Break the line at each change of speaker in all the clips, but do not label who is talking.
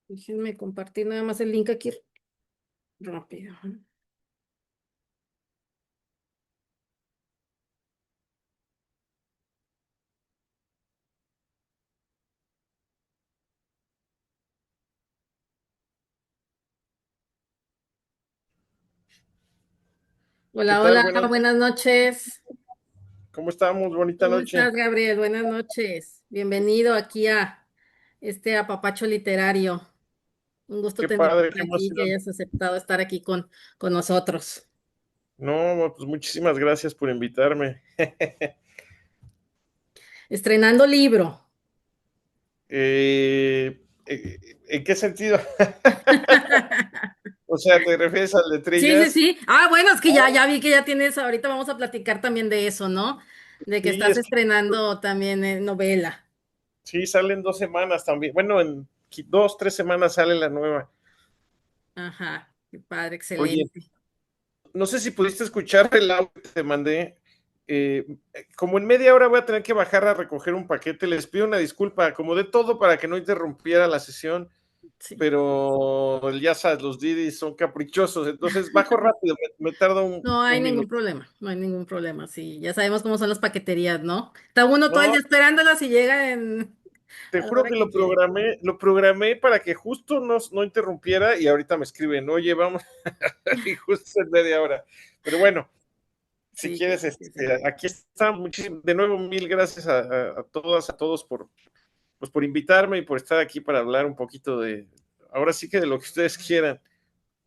Déjenme compartir nada más el link aquí rápido.
¿Qué
Hola,
tal?
hola,
Buenas noches.
buenas noches.
¿Cómo estamos? Bonita
¿Cómo estás,
noche.
Gabriel? Buenas noches. Bienvenido aquí a este apapacho literario. Un gusto
Qué
tenerte
padre,
por
qué
aquí, que
emoción.
hayas aceptado estar aquí con nosotros.
No, pues muchísimas gracias por invitarme.
Estrenando libro.
¿En qué sentido? O sea, ¿te refieres a
Sí, sí,
letrillas?
sí. Ah, bueno, es que ya vi que ya tienes, ahorita vamos a platicar también de eso, ¿no? De que
Sí,
estás
es que
estrenando también novela.
sí, salen 2 semanas también. Bueno, en 2, 3 semanas sale la nueva.
Ajá, qué padre,
Oye,
excelente.
no sé si pudiste escuchar el audio que te mandé. Eh, Como en media hora voy a tener que bajar a recoger un paquete. Les pido una disculpa, como de todo para que no interrumpiera la sesión.
Sí.
Pero ya sabes, los Didis son caprichosos, entonces bajo rápido, me tarda un,
No hay
un
ningún
minuto.
problema, no hay ningún problema. Sí, ya sabemos cómo son las paqueterías, ¿no? Está uno todo el
No,
día esperándolas y llega
te
a la
juro
hora
que
que quiere.
lo programé para que justo no interrumpiera y ahorita me escriben, oye, vamos, y justo en media hora. Pero bueno, si
Sí, qué
quieres,
tristeza.
aquí está, muchísimo, de nuevo, mil gracias a todas, a todos pues, por invitarme y por estar aquí para hablar un poquito ahora sí que de lo que ustedes quieran.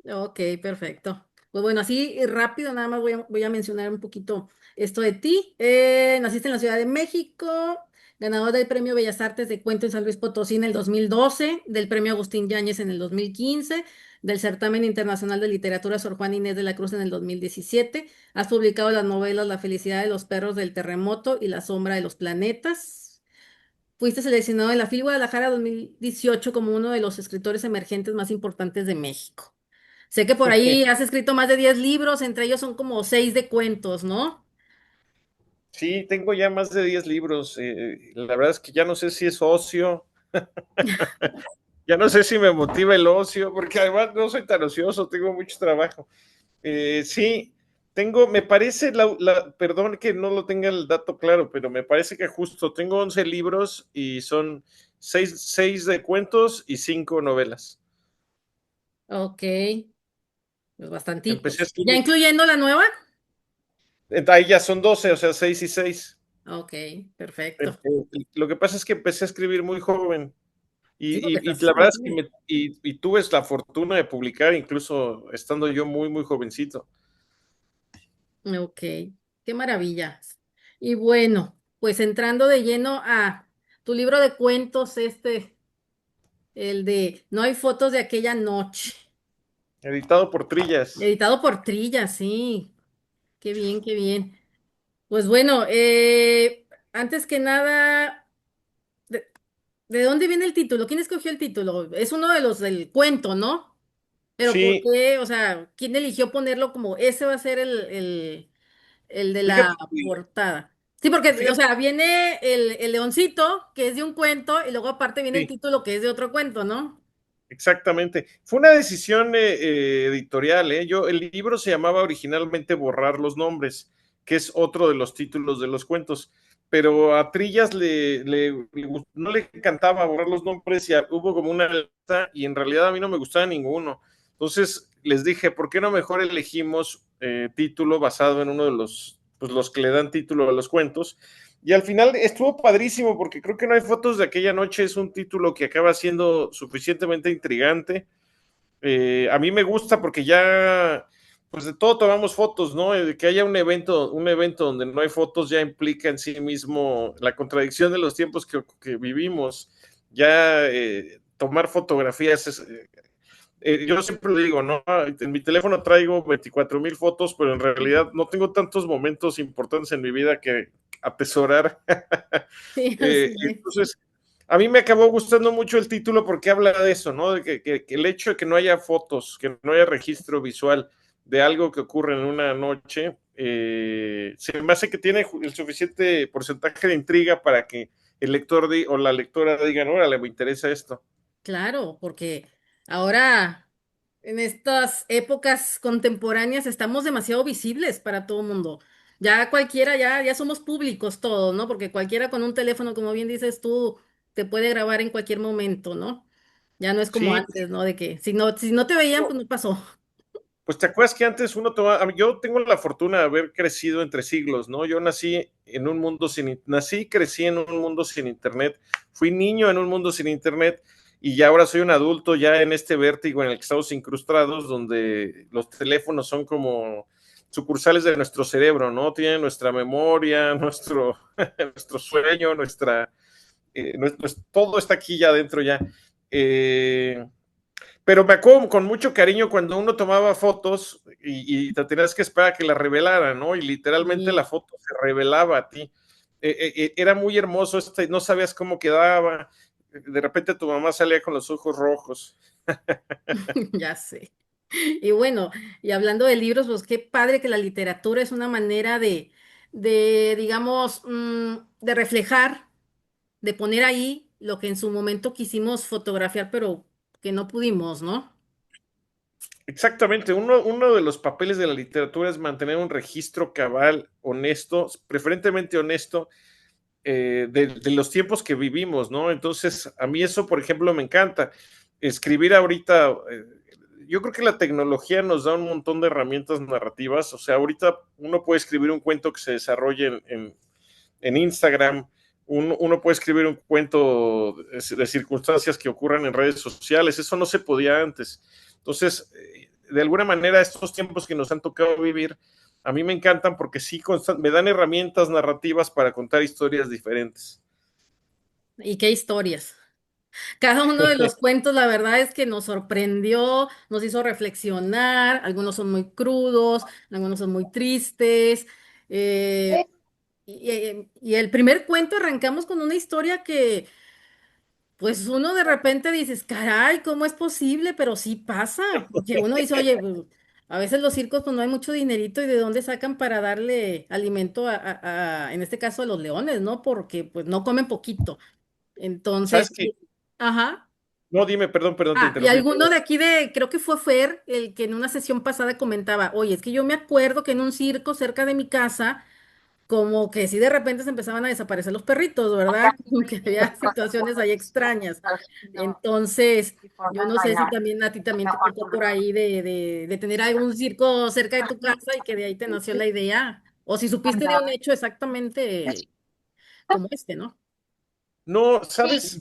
Ok, perfecto. Pues bueno, así rápido, nada más voy a mencionar un poquito esto de ti. Naciste en la Ciudad de México, ganador del Premio Bellas Artes de Cuento en San Luis Potosí en el 2012, del Premio Agustín Yáñez en el 2015, del Certamen Internacional de Literatura Sor Juana Inés de la Cruz en el 2017. Has publicado las novelas La felicidad de los perros del terremoto y La sombra de los planetas. Fuiste seleccionado en la FIL Guadalajara 2018 como uno de los escritores emergentes más importantes de México. Sé que por ahí has escrito más de 10 libros, entre ellos son como 6 de cuentos, ¿no?
Sí, tengo ya más de 10 libros. La verdad es que ya no sé si es ocio, ya no sé si me motiva el ocio, porque además no soy tan ocioso, tengo mucho trabajo. Sí, me parece, perdón que no lo tenga el dato claro, pero me parece que justo tengo 11 libros y son seis de cuentos y 5 novelas.
Ok, pues
Empecé a
bastantitos. ¿Ya
escribir,
incluyendo la nueva?
ahí ya son 12, o sea, 6 y 6.
Ok, perfecto.
Lo que pasa es que empecé a escribir muy joven.
Sí, porque
Y
estás
la
muy
verdad es que
joven.
tuve la fortuna de publicar incluso estando yo muy, muy jovencito.
Ok, qué maravilla. Y bueno, pues entrando de lleno a tu libro de cuentos, el de No hay fotos de aquella noche,
Editado por Trillas.
editado por Trilla, sí. Qué bien, qué bien. Pues bueno, antes que nada, ¿de, de dónde viene el título? ¿Quién escogió el título? Es uno de los del cuento, ¿no? Pero ¿por
Sí,
qué? O sea, ¿quién eligió ponerlo como ese va a ser el de la
fíjate,
portada? Sí, porque, o
fíjate,
sea, viene el leoncito, que es de un cuento, y luego aparte viene el
sí,
título, que es de otro cuento, ¿no?
exactamente. Fue una decisión editorial, ¿eh? El libro se llamaba originalmente Borrar los nombres, que es otro de los títulos de los cuentos. Pero a Trillas no le encantaba borrar los nombres y hubo como una lista y en realidad a mí no me gustaba ninguno. Entonces les dije, ¿por qué no mejor elegimos título basado en uno de los que le dan título a los cuentos? Y al final estuvo padrísimo porque creo que no hay fotos de aquella noche, es un título que acaba siendo suficientemente intrigante. A mí me gusta porque ya, pues de todo tomamos fotos, ¿no? Que haya un evento donde no hay fotos ya implica en sí mismo la contradicción de los tiempos que vivimos. Ya tomar fotografías yo siempre lo digo, ¿no? En mi teléfono traigo 24,000 fotos, pero en realidad no tengo tantos momentos importantes en mi vida que atesorar.
Sí, así es.
Entonces, a mí me acabó gustando mucho el título porque habla de eso, ¿no? De que el hecho de que no haya fotos, que no haya registro visual de algo que ocurre en una noche, se me hace que tiene el suficiente porcentaje de intriga para que el lector o la lectora digan, órale, me interesa esto.
Claro, porque ahora en estas épocas contemporáneas estamos demasiado visibles para todo el mundo. Ya cualquiera, ya somos públicos todos, ¿no? Porque cualquiera con un teléfono, como bien dices tú, te puede grabar en cualquier momento, ¿no? Ya no es como
Sí,
antes, ¿no? De que si no te veían, pues no pasó.
pues te acuerdas que antes uno tomaba, yo tengo la fortuna de haber crecido entre siglos, ¿no? Yo nací en un mundo nací y crecí en un mundo sin internet, fui niño en un mundo sin internet y ya ahora soy un adulto ya en este vértigo en el que estamos incrustados, donde los teléfonos son como sucursales de nuestro cerebro, ¿no? Tienen nuestra memoria, nuestro sueño, todo está aquí ya adentro ya. Eh, pero me acuerdo con mucho cariño cuando uno tomaba fotos y te tenías que esperar a que la revelaran, ¿no? Y literalmente la
Sí,
foto se revelaba a ti. Era muy hermoso, no sabías cómo quedaba. De repente tu mamá salía con los ojos rojos.
ya sé. Y bueno, y hablando de libros, pues qué padre que la literatura es una manera digamos, de reflejar, de poner ahí lo que en su momento quisimos fotografiar, pero que no pudimos, ¿no?
Exactamente, uno de los papeles de la literatura es mantener un registro cabal, honesto, preferentemente honesto, de los tiempos que vivimos, ¿no? Entonces, a mí eso, por ejemplo, me encanta. Escribir ahorita, yo creo que la tecnología nos da un montón de herramientas narrativas, o sea, ahorita uno puede escribir un cuento que se desarrolle en Instagram, uno puede escribir un cuento de circunstancias que ocurran en redes sociales, eso no se podía antes. Entonces, de alguna manera, estos tiempos que nos han tocado vivir, a mí me encantan porque sí me dan herramientas narrativas para contar historias diferentes.
Y qué historias. Cada uno de los cuentos, la verdad es que nos sorprendió, nos hizo reflexionar, algunos son muy crudos, algunos son muy tristes. eh, y el primer cuento arrancamos con una historia que pues uno de repente dices, caray, ¿cómo es posible? Pero sí pasa, porque uno dice, oye, pues, a veces los circos pues no hay mucho dinerito y de dónde sacan para darle alimento en este caso a los leones, ¿no? Porque pues no comen poquito.
¿Sabes
Entonces,
qué?
ajá.
No, dime, perdón, te
Ah, y
interrumpí.
alguno de aquí creo que fue Fer, el que en una sesión pasada comentaba, oye, es que yo me acuerdo que en un circo cerca de mi casa como que sí de repente se empezaban a desaparecer los perritos, ¿verdad? Como que había situaciones ahí extrañas. Entonces, yo no sé si también a ti también te tocó por ahí de tener algún circo cerca de tu casa y que de ahí te nació la idea, o si supiste de un hecho exactamente como este, ¿no?
No, ¿sabes?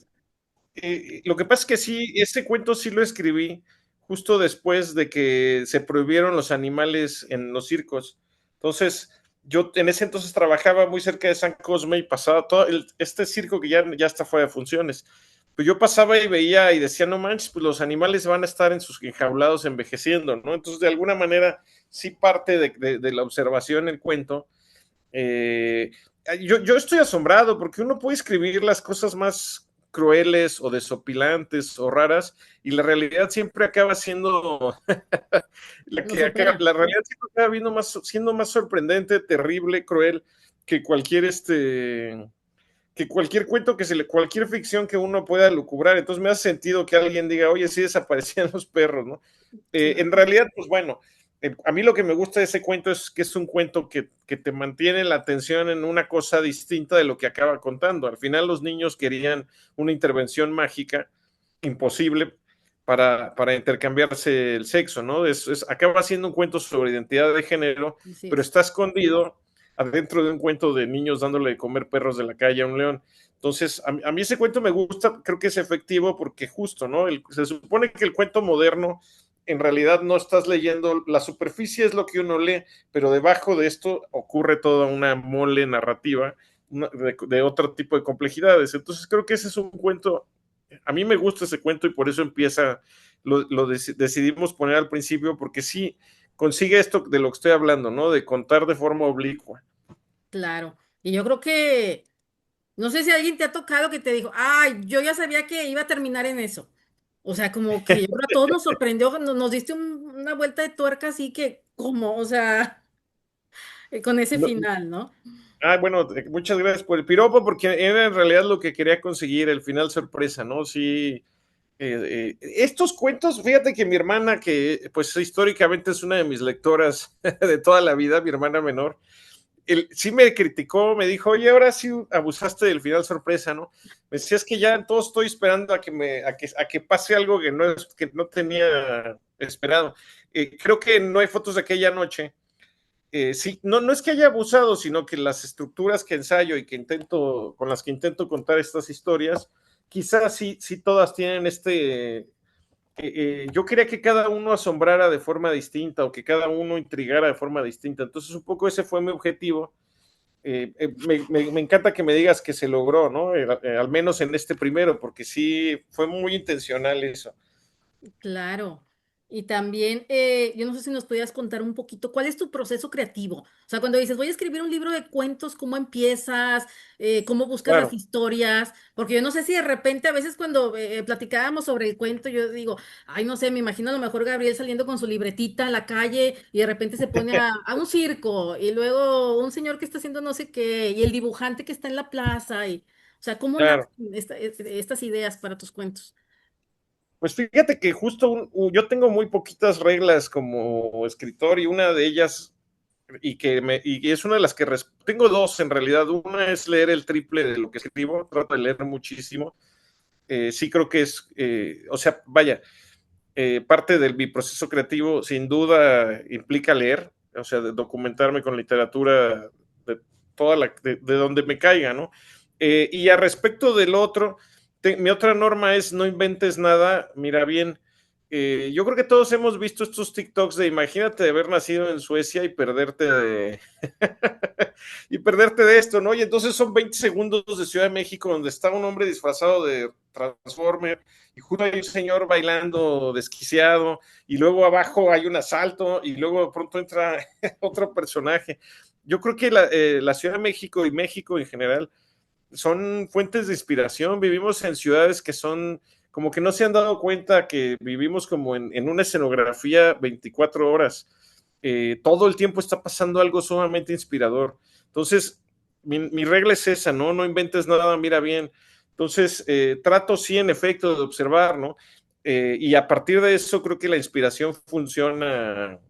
Lo que pasa es que sí, ese cuento sí lo escribí justo después de que se prohibieron los animales en los circos. Entonces, yo en ese entonces trabajaba muy cerca de San Cosme y pasaba todo este circo que ya está fuera de funciones. Pues yo pasaba y veía y decía, no manches, pues los animales van a estar en sus enjaulados envejeciendo, ¿no? Entonces, de alguna manera, sí parte de la observación el cuento. Eh, yo estoy asombrado porque uno puede escribir las cosas más crueles o desopilantes o raras y la realidad siempre acaba siendo
Nos supera.
la realidad siempre acaba siendo más sorprendente, terrible, cruel que que cualquier cuento cualquier ficción que uno pueda lucubrar. Entonces me hace sentido que alguien diga, oye, sí desaparecían los perros, ¿no? En
Claro.
realidad, pues bueno, a mí lo que me gusta de ese cuento es que es un cuento que te mantiene la atención en una cosa distinta de lo que acaba contando. Al final los niños querían una intervención mágica, imposible, para intercambiarse el sexo, ¿no? Acaba siendo un cuento sobre identidad de género,
Así
pero
es.
está escondido adentro de un cuento de niños dándole de comer perros de la calle a un león. Entonces, a mí ese cuento me gusta, creo que es efectivo porque justo, ¿no? Se supone que el cuento moderno en realidad no estás leyendo, la superficie es lo que uno lee, pero debajo de esto ocurre toda una mole narrativa de otro tipo de complejidades. Entonces creo que ese es un cuento, a mí me gusta ese cuento y por eso empieza, decidimos poner al principio, porque sí consigue esto de lo que estoy hablando, ¿no? De contar de forma oblicua.
Claro. Y yo creo que, no sé si alguien te ha tocado que te dijo, ay, yo ya sabía que iba a terminar en eso. O sea, como que yo creo a todos nos sorprendió, nos diste una vuelta de tuerca así que, ¿cómo? O sea, con ese
No,
final, ¿no?
bueno, muchas gracias por el piropo, porque era en realidad lo que quería conseguir, el final sorpresa, ¿no? Sí, Estos cuentos, fíjate que mi hermana, que pues históricamente es una de mis lectoras de toda la vida, mi hermana menor, sí me criticó, me dijo, oye, ahora sí abusaste del final sorpresa, ¿no? Me decía, es que ya todo estoy esperando a que pase algo que no tenía esperado. Creo que no hay fotos de aquella noche. Sí, no es que haya abusado, sino que las estructuras que ensayo y con las que intento contar estas historias, quizás sí todas tienen yo quería que cada uno asombrara de forma distinta o que cada uno intrigara de forma distinta. Entonces, un poco ese fue mi objetivo. Me encanta que me digas que se logró, ¿no? Al menos en este primero, porque sí fue muy intencional eso.
Claro. Y también, yo no sé si nos podías contar un poquito, ¿cuál es tu proceso creativo? O sea, cuando dices, voy a escribir un libro de cuentos, ¿cómo empiezas? ¿Cómo buscas las
Claro,
historias? Porque yo no sé si de repente, a veces cuando platicábamos sobre el cuento, yo digo, ay, no sé, me imagino a lo mejor Gabriel saliendo con su libretita a la calle y de repente se pone a un circo y luego un señor que está haciendo no sé qué y el dibujante que está en la plaza y, o sea, ¿cómo nacen
claro.
estas ideas para tus cuentos?
Pues fíjate que justo yo tengo muy poquitas reglas como escritor y una de ellas, y es una de las que tengo dos en realidad. Una es leer el triple de lo que escribo, trato de leer muchísimo. Sí creo que o sea, vaya, parte de mi proceso creativo sin duda implica leer, o sea, de documentarme con literatura de de donde me caiga, ¿no? Y a respecto del otro, mi otra norma es no inventes nada, mira bien. Yo creo que todos hemos visto estos TikToks de imagínate de haber nacido en Suecia y perderte de y perderte de esto, ¿no? Y entonces son 20 segundos de Ciudad de México donde está un hombre disfrazado de Transformer y justo hay un señor bailando desquiciado y luego abajo hay un asalto y luego de pronto entra otro personaje. Yo creo que la Ciudad de México y México en general son fuentes de inspiración. Vivimos en ciudades que son como que no se han dado cuenta que vivimos como en una escenografía 24 horas. Todo el tiempo está pasando algo sumamente inspirador. Entonces, mi regla es esa, ¿no? No inventes nada, mira bien. Entonces, trato sí, en efecto, de observar, ¿no? Y a partir de eso creo que la inspiración funciona.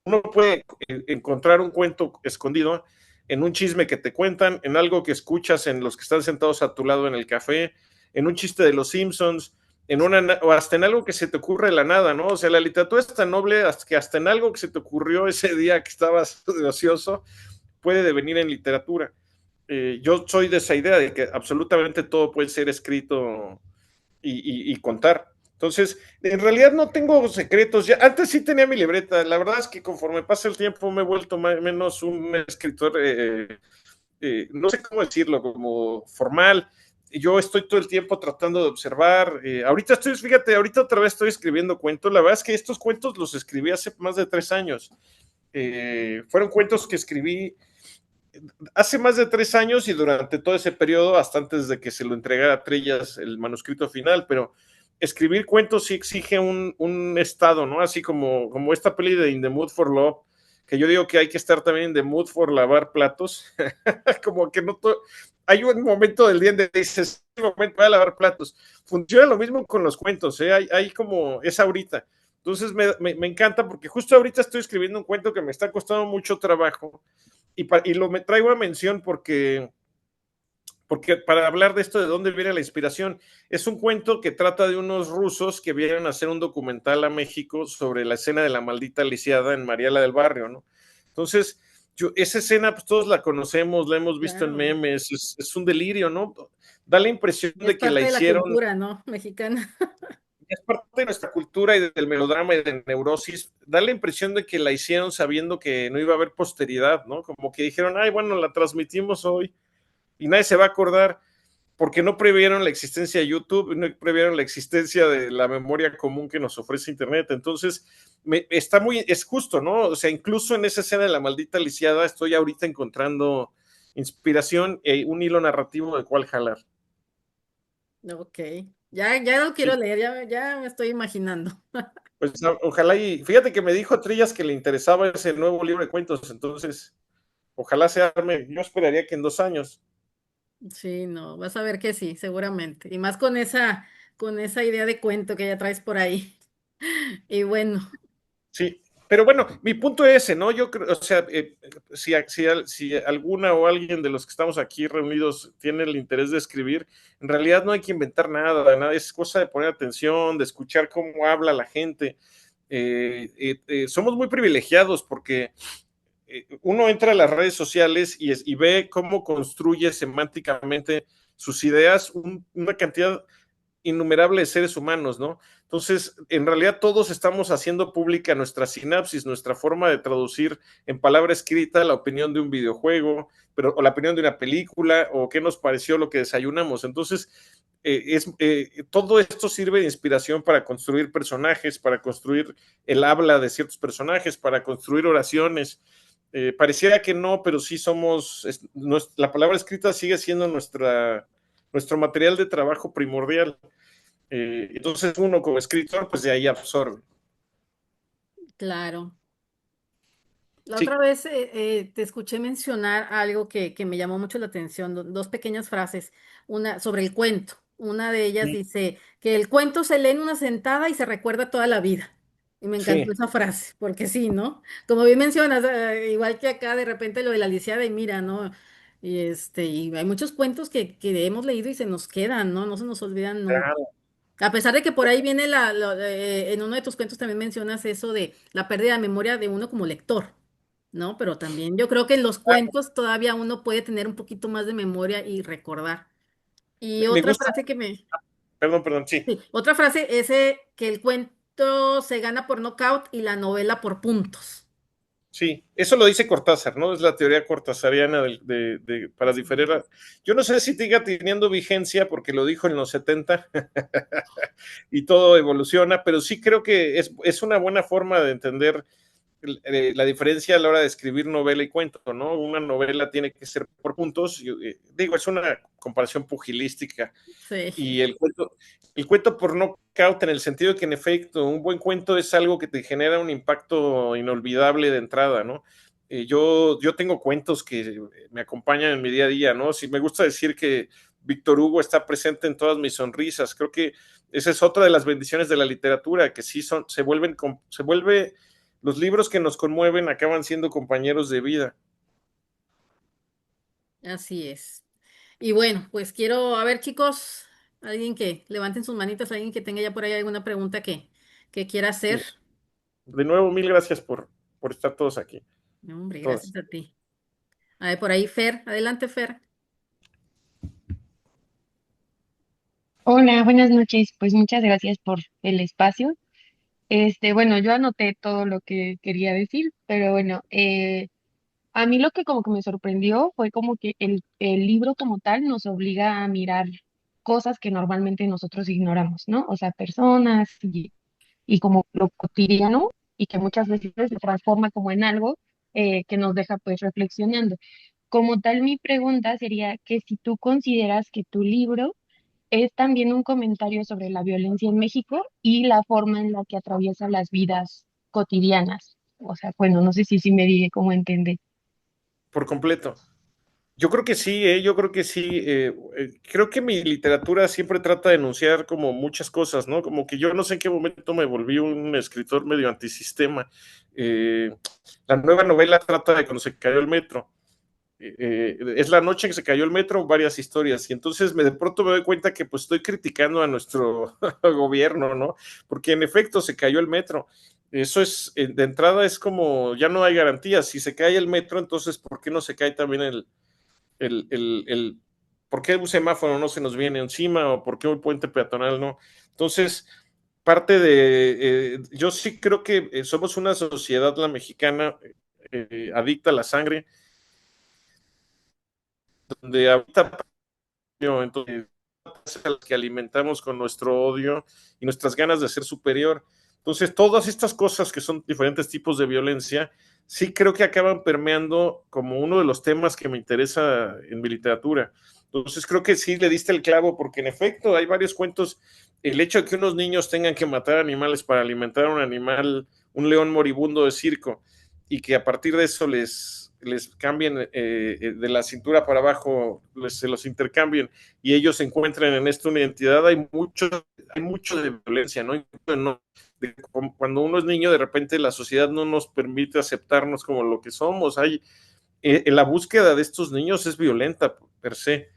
Uno puede encontrar un cuento escondido en un chisme que te cuentan, en algo que escuchas en los que están sentados a tu lado en el café, en un chiste de los Simpsons, o hasta en algo que se te ocurre de la nada, ¿no? O sea, la literatura es tan noble que hasta en algo que se te ocurrió ese día que estabas de ocioso puede devenir en literatura. Yo soy de esa idea de que absolutamente todo puede ser escrito y contar. Entonces, en realidad no tengo secretos. Ya, antes sí tenía mi libreta. La verdad es que conforme pasa el tiempo me he vuelto menos un escritor, no sé cómo decirlo, como formal. Yo estoy todo el tiempo tratando de observar. Fíjate, ahorita otra vez estoy escribiendo cuentos. La verdad es que estos cuentos los escribí hace más de 3 años. Fueron cuentos que escribí hace más de 3 años y durante todo ese periodo, hasta antes de que se lo entregara a Trillas el manuscrito final, pero escribir cuentos sí exige un estado, ¿no? Así como esta peli de In the Mood for Love, que yo digo que hay que estar también in the mood for lavar platos, como que no hay un momento del día en que dices, es el momento de lavar platos. Funciona lo mismo con los cuentos, ¿eh? Hay como, es ahorita. Entonces me encanta porque justo ahorita estoy escribiendo un cuento que me está costando mucho trabajo y me traigo a mención porque para hablar de esto, de dónde viene la inspiración, es un cuento que trata de unos rusos que vienen a hacer un documental a México sobre la escena de la maldita lisiada en Mariela del Barrio, ¿no? Entonces, esa escena, pues todos la conocemos, la hemos visto en
Claro.
memes, es un delirio, ¿no? Da la impresión
Y es
de que la
parte de la
hicieron,
cultura, ¿no? Mexicana.
es parte de nuestra cultura y del melodrama y de neurosis, da la impresión de que la hicieron sabiendo que no iba a haber posteridad, ¿no? Como que dijeron, ay, bueno, la transmitimos hoy y nadie se va a acordar porque no previeron la existencia de YouTube, no previeron la existencia de la memoria común que nos ofrece Internet. Entonces, es justo, ¿no? O sea, incluso en esa escena de la maldita lisiada estoy ahorita encontrando inspiración e un hilo narrativo de cuál jalar.
Ok. Ya lo quiero
Sí,
leer, ya me estoy imaginando.
pues ojalá y fíjate que me dijo Trillas que le interesaba ese nuevo libro de cuentos, entonces ojalá se arme. Yo esperaría que en 2 años.
Sí, no, vas a ver que sí, seguramente. Y más con esa con esa idea de cuento que ya traes por ahí. Y bueno,
Sí, pero bueno, mi punto es ese, ¿no? Yo creo, o sea, si alguna o alguien de los que estamos aquí reunidos tiene el interés de escribir, en realidad no hay que inventar nada, nada, es cosa de poner atención, de escuchar cómo habla la gente. Somos muy privilegiados porque uno entra a las redes sociales y ve cómo construye semánticamente sus ideas una cantidad innumerable de seres humanos, ¿no? Entonces, en realidad todos estamos haciendo pública nuestra sinapsis, nuestra forma de traducir en palabra escrita la opinión de un videojuego, o la opinión de una película, o qué nos pareció lo que desayunamos. Entonces, todo esto sirve de inspiración para construir personajes, para construir el habla de ciertos personajes, para construir oraciones. Pareciera que no, pero sí la palabra escrita sigue siendo nuestro material de trabajo primordial. Entonces uno como escritor, pues de ahí absorbe.
claro. La otra
Sí,
vez te escuché mencionar algo que me llamó mucho la atención, dos pequeñas frases, una sobre el cuento. Una de ellas
sí,
dice que el cuento se lee en una sentada y se recuerda toda la vida. Y me encantó
sí,
esa frase, porque sí, ¿no? Como bien mencionas, igual que acá de repente lo de la lisiada y mira, ¿no? Y hay muchos cuentos que hemos leído y se nos quedan, ¿no? No se nos olvidan nunca.
claro.
A pesar de que por ahí viene en uno de tus cuentos también mencionas eso de la pérdida de memoria de uno como lector, ¿no? Pero también yo creo que en los cuentos todavía uno puede tener un poquito más de memoria y recordar. Y
Me
otra
gusta,
frase que me,
perdón, sí,
sí, otra frase es que el cuento se gana por nocaut y la novela por puntos.
sí, eso lo dice Cortázar, ¿no? Es la teoría cortázariana para
Así
diferir.
es.
Yo no sé si siga teniendo vigencia porque lo dijo en los 70 y todo evoluciona, pero sí creo que es una buena forma de entender la diferencia a la hora de escribir novela y cuento, ¿no? Una novela tiene que ser por puntos, digo, es una comparación pugilística,
Sí,
y el cuento por knockout en el sentido de que en efecto un buen cuento es algo que te genera un impacto inolvidable de entrada, ¿no? Yo tengo cuentos que me acompañan en mi día a día, ¿no? Si me gusta decir que Víctor Hugo está presente en todas mis sonrisas, creo que esa es otra de las bendiciones de la literatura, que sí los libros que nos conmueven acaban siendo compañeros de vida.
así es. Y bueno, pues quiero, a ver, chicos, alguien que levanten sus manitas, alguien que tenga ya por ahí alguna pregunta que quiera hacer.
De nuevo, mil gracias por estar todos aquí.
No, hombre,
Todas.
gracias a ti. A ver, por ahí, Fer. Adelante, Fer.
Hola, buenas noches. Pues muchas gracias por el espacio. Bueno, yo anoté todo lo que quería decir, pero bueno, a mí lo que como que me sorprendió fue como que el libro como tal nos obliga a mirar cosas que normalmente nosotros ignoramos, ¿no? O sea, personas y como lo cotidiano y que muchas veces se transforma como en algo que nos deja pues reflexionando. Como tal, mi pregunta sería que si tú consideras que tu libro es también un comentario sobre la violencia en México y la forma en la que atraviesa las vidas cotidianas. O sea, bueno, no sé si me dije cómo entender.
Por completo. Yo creo que sí, yo creo que sí. Creo que mi literatura siempre trata de enunciar como muchas cosas, ¿no? Como que yo no sé en qué momento me volví un escritor medio antisistema. Eh, la nueva novela trata de cuando se cayó el metro. Es la noche que se cayó el metro, varias historias. Y entonces de pronto me doy cuenta que pues estoy criticando a nuestro gobierno, ¿no? Porque en efecto se cayó el metro. Eso de entrada es como, ya no hay garantías. Si se cae el metro, entonces, ¿por qué no se cae también el por qué un semáforo no se nos viene encima o por qué un puente peatonal no? Entonces, yo sí creo que somos una sociedad, la mexicana, adicta a la sangre, donde ahorita entonces que alimentamos con nuestro odio y nuestras ganas de ser superior. Entonces, todas estas cosas que son diferentes tipos de violencia, sí creo que acaban permeando como uno de los temas que me interesa en mi literatura. Entonces, creo que sí le diste el clavo, porque en efecto hay varios cuentos. El hecho de que unos niños tengan que matar animales para alimentar a un animal, un león moribundo de circo, y que a partir de eso les cambien de la cintura para abajo, se los intercambien y ellos encuentren en esto una identidad, hay mucho de violencia, ¿no? Cuando uno es niño, de repente la sociedad no nos permite aceptarnos como lo que somos. La búsqueda de estos niños es violenta per se.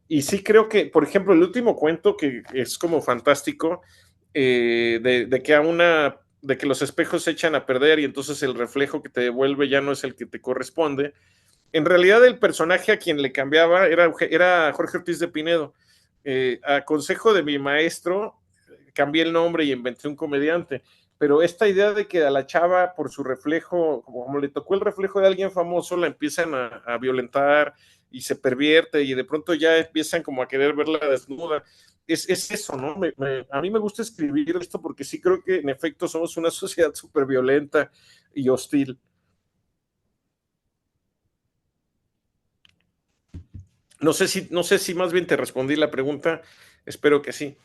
Y sí creo que, por ejemplo, el último cuento que es como fantástico, de que los espejos se echan a perder y entonces el reflejo que te devuelve ya no es el que te corresponde. En realidad el personaje a quien le cambiaba era Jorge Ortiz de Pinedo. A consejo de mi maestro, cambié el nombre y inventé un comediante. Pero esta idea de que a la chava, por su reflejo, como le tocó el reflejo de alguien famoso, la empiezan a violentar y se pervierte y de pronto ya empiezan como a querer verla desnuda. Es eso, ¿no? A mí me gusta escribir esto porque sí creo que en efecto somos una sociedad súper violenta y hostil. No sé si más bien te respondí la pregunta, espero que sí.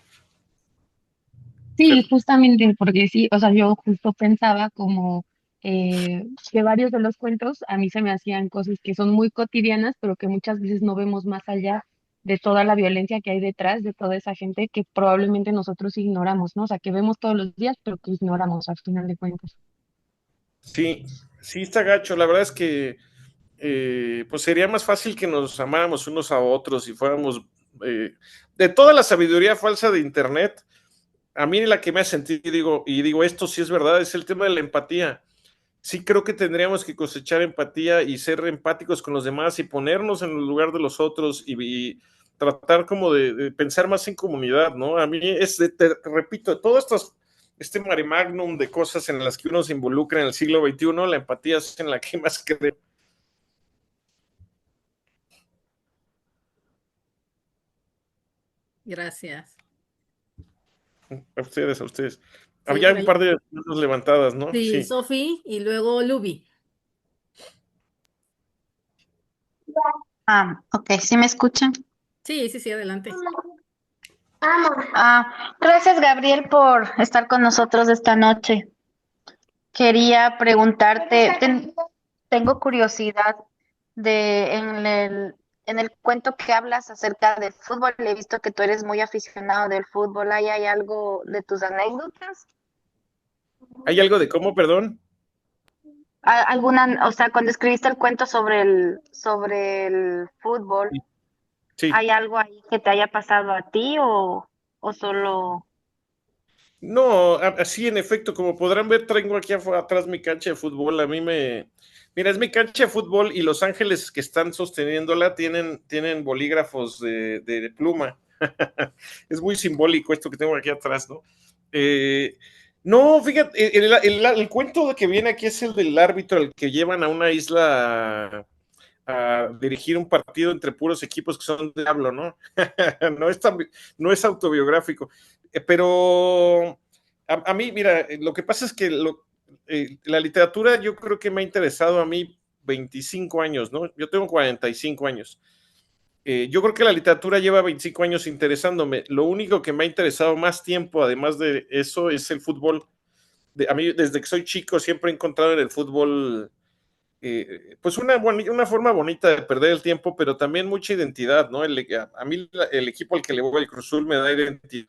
Sí, justamente porque sí, o sea, yo justo pensaba como que varios de los cuentos a mí se me hacían cosas que son muy cotidianas, pero que muchas veces no vemos más allá de toda la violencia que hay detrás de toda esa gente que probablemente nosotros ignoramos, ¿no? O sea, que vemos todos los días, pero que ignoramos al final de cuentas.
Sí, sí está gacho, la verdad es que pues sería más fácil que nos amáramos unos a otros y fuéramos de toda la sabiduría falsa de internet. A mí la que me hace sentir, digo, esto sí es verdad, es el tema de la empatía. Sí creo que tendríamos que cosechar empatía y ser empáticos con los demás y ponernos en el lugar de los otros y tratar como de pensar más en comunidad, ¿no? A mí te repito, todo este mare magnum de cosas en las que uno se involucra en el siglo XXI, la empatía es en la que más creo.
Gracias.
A ustedes.
Sí,
Había
por
un
ahí.
par de manos levantadas, ¿no?
Sí,
Sí.
Sofi y luego Luby.
Ok, ¿sí me escuchan?
Sí, sí, sí, adelante.
Gracias, Gabriel, por estar con nosotros esta noche. Quería preguntarte, tengo curiosidad en el cuento que hablas acerca del fútbol. He visto que tú eres muy aficionado del fútbol. ¿Ahí hay algo de tus anécdotas?
¿Hay algo de cómo, perdón?
¿Alguna, o sea, cuando escribiste el cuento sobre el fútbol,
Sí.
hay algo ahí que te haya pasado a ti o solo...
No, así en efecto, como podrán ver, traigo aquí atrás mi cancha de fútbol. Mira, es mi cancha de fútbol y los ángeles que están sosteniéndola tienen bolígrafos de pluma. Es muy simbólico esto que tengo aquí atrás, ¿no? Eh, no, fíjate, el cuento que viene aquí es el del árbitro, el que llevan a una isla a dirigir un partido entre puros equipos que son de diablo, ¿no? No es autobiográfico, pero a mí, mira, lo que pasa es que la literatura yo creo que me ha interesado a mí 25 años, ¿no? Yo tengo 45 años. Yo creo que la literatura lleva 25 años interesándome. Lo único que me ha interesado más tiempo, además de eso, es el fútbol. A mí, desde que soy chico, siempre he encontrado en el fútbol pues una forma bonita de perder el tiempo, pero también mucha identidad, ¿no? A mí el equipo al que le voy, el Cruz Azul, me da identidad.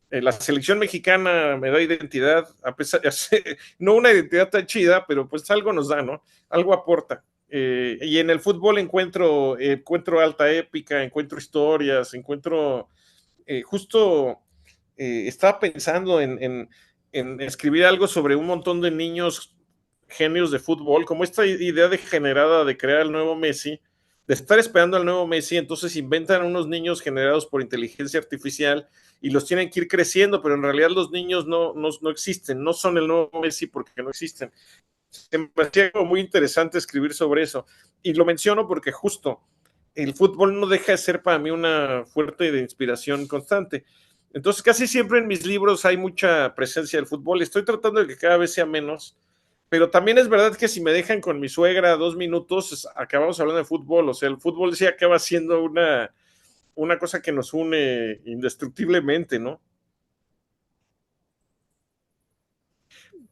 La selección mexicana me da identidad, a pesar, no una identidad tan chida, pero pues algo nos da, ¿no? Algo aporta. Y en el fútbol encuentro alta épica, encuentro historias, justo estaba pensando en escribir algo sobre un montón de niños genios de fútbol, como esta idea degenerada de crear el nuevo Messi, de estar esperando al nuevo Messi, entonces inventan unos niños generados por inteligencia artificial y los tienen que ir creciendo, pero en realidad los niños no existen, no son el nuevo Messi porque no existen. Se me hacía muy interesante escribir sobre eso. Y lo menciono porque justo el fútbol no deja de ser para mí una fuerte de inspiración constante. Entonces, casi siempre en mis libros hay mucha presencia del fútbol. Estoy tratando de que cada vez sea menos, pero también es verdad que si me dejan con mi suegra 2 minutos, acabamos hablando de fútbol. O sea, el fútbol sí acaba siendo una cosa que nos une indestructiblemente, ¿no?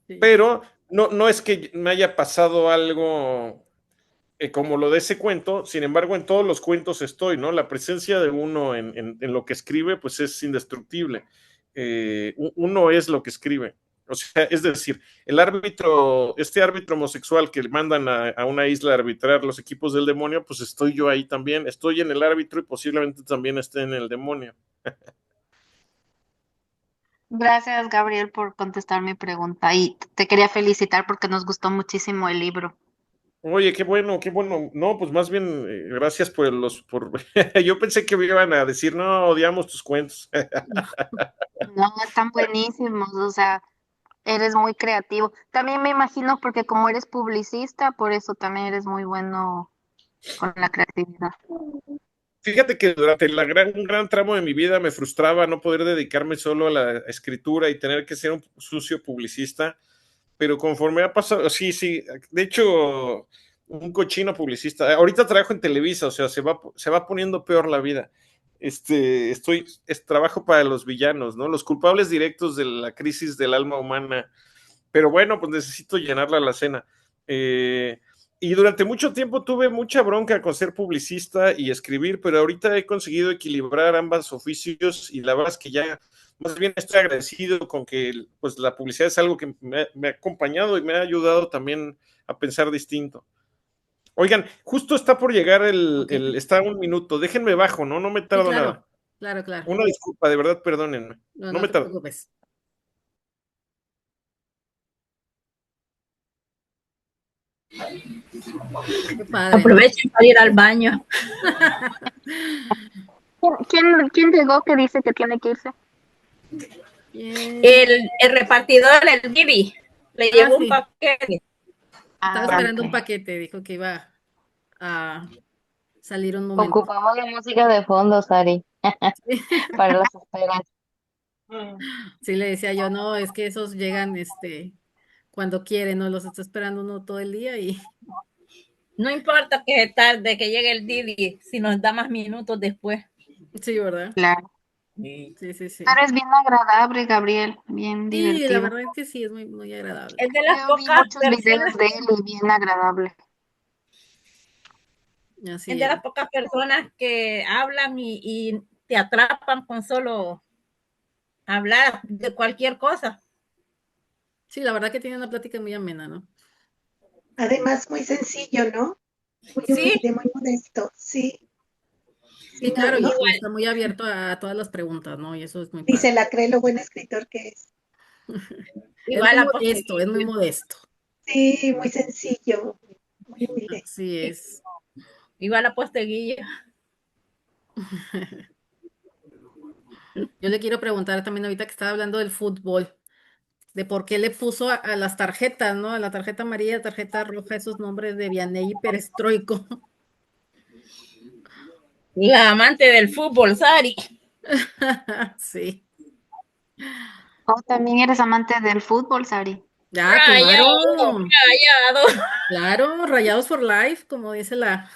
Sí.
Pero no es que me haya pasado algo como lo de ese cuento, sin embargo, en todos los cuentos estoy, ¿no? La presencia de uno en lo que escribe, pues es indestructible. Uno es lo que escribe. O sea, es decir, el árbitro, este árbitro homosexual que mandan a una isla a arbitrar los equipos del demonio, pues estoy yo ahí también. Estoy en el árbitro y posiblemente también esté en el demonio.
Gracias, Gabriel, por contestar mi pregunta y te quería felicitar porque nos gustó muchísimo el libro.
Oye, qué bueno, qué bueno. No, pues más bien, gracias por Yo pensé que me iban a decir, no, odiamos tus cuentos.
No, están buenísimos, o sea, eres muy creativo. También me imagino porque como eres publicista, por eso también eres muy bueno con la creatividad.
Fíjate que durante un gran tramo de mi vida me frustraba no poder dedicarme solo a la escritura y tener que ser un sucio publicista, pero conforme ha pasado, sí, de hecho, un cochino publicista. Ahorita trabajo en Televisa, o sea, se va poniendo peor la vida. Trabajo para los villanos, ¿no? Los culpables directos de la crisis del alma humana. Pero bueno, pues necesito llenar la alacena. Y durante mucho tiempo tuve mucha bronca con ser publicista y escribir, pero ahorita he conseguido equilibrar ambos oficios y la verdad es que ya más bien estoy agradecido con que pues, la publicidad es algo que me ha acompañado y me ha ayudado también a pensar distinto. Oigan, justo está por llegar
Ok.
está a un minuto, déjenme bajo, ¿no? No me
Sí,
tardo
claro,
nada.
claro, claro.
Una disculpa, de verdad, perdónenme.
No,
No
no
me
te
tardo.
preocupes. Qué padre, ¿no?
Aprovechen para ir al baño.
¿Quién llegó que dice que tiene que irse?
Bien.
El repartidor, el Bibi, le
Ah,
llevó un
sí.
paquete.
Estaba
Ah,
esperando un
ok.
paquete, dijo que iba a salir un momento.
Ocupamos la música de fondo, Sari, para las esperas.
Sí, le decía yo, no, es que esos llegan, cuando quieren, ¿no? Los está esperando uno todo el día y
No importa que tarde, que llegue el Didi, si nos da más minutos después.
sí, ¿verdad?
Claro.
Sí.
Sí, sí, sí.
Pero es bien agradable, Gabriel, bien
Sí, la
divertido.
verdad es que sí, es muy, muy agradable.
Es de las
Yo vi
pocas
muchos videos
personas,
de él y bien agradable.
es
Así
de
es.
las pocas personas que hablan y te atrapan con solo hablar de cualquier cosa.
Sí, la verdad que tiene una plática muy amena, ¿no?
Además, muy sencillo, ¿no? Muy
Sí,
humilde, muy modesto. Sí,
Sí,
sí, no,
claro, y
igual,
está muy abierto a todas las preguntas, ¿no? Y eso es muy
ni
padre.
se la cree lo buen escritor que es.
Es
igual
muy
a
modesto, es muy
posteguillo,
modesto.
Sí, muy sencillo, muy humilde.
Así
Sí.
es.
igual a posteguillo.
Yo le quiero preguntar también ahorita que estaba hablando del fútbol, de por qué le puso a las tarjetas, ¿no? A la tarjeta amarilla, tarjeta roja, esos nombres de Vianney y Perestroiko.
La amante del fútbol, Sari.
Sí.
Oh, también eres amante del fútbol, Sari.
Ya,
Rayado,
claro.
rayado.
Claro, Rayados for Life, como dice la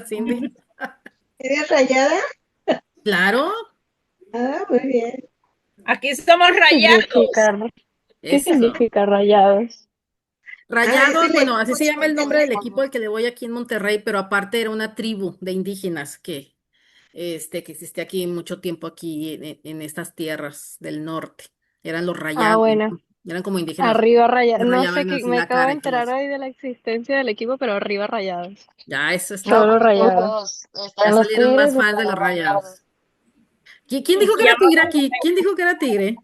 Cindy.
¿Eres rayada?
Claro,
Ah, muy bien.
Aquí somos rayados.
Significa, ¿qué
eso.
significa rayados?
Ah, es
Rayados,
el
bueno, así
equipo
se
de
llama el nombre del
Monterrey.
equipo al que le voy aquí en Monterrey, pero aparte era una tribu de indígenas que existe aquí mucho tiempo aquí en estas tierras del norte. Eran los
Ah,
rayados,
bueno,
eran como indígenas
arriba
que
rayados. No sé
rayaban
qué,
así
me
la
acabo de
cara y todo
enterar
eso.
hoy de la existencia del equipo, pero arriba rayados.
Ya, eso es
Solo
todo.
los rayados.
Ya
Están los
salieron más
tigres y
fans de
están
los
los rayados.
rayados. ¿Quién dijo que
Y
era
abajo,
tigre aquí? ¿Quién dijo que era tigre?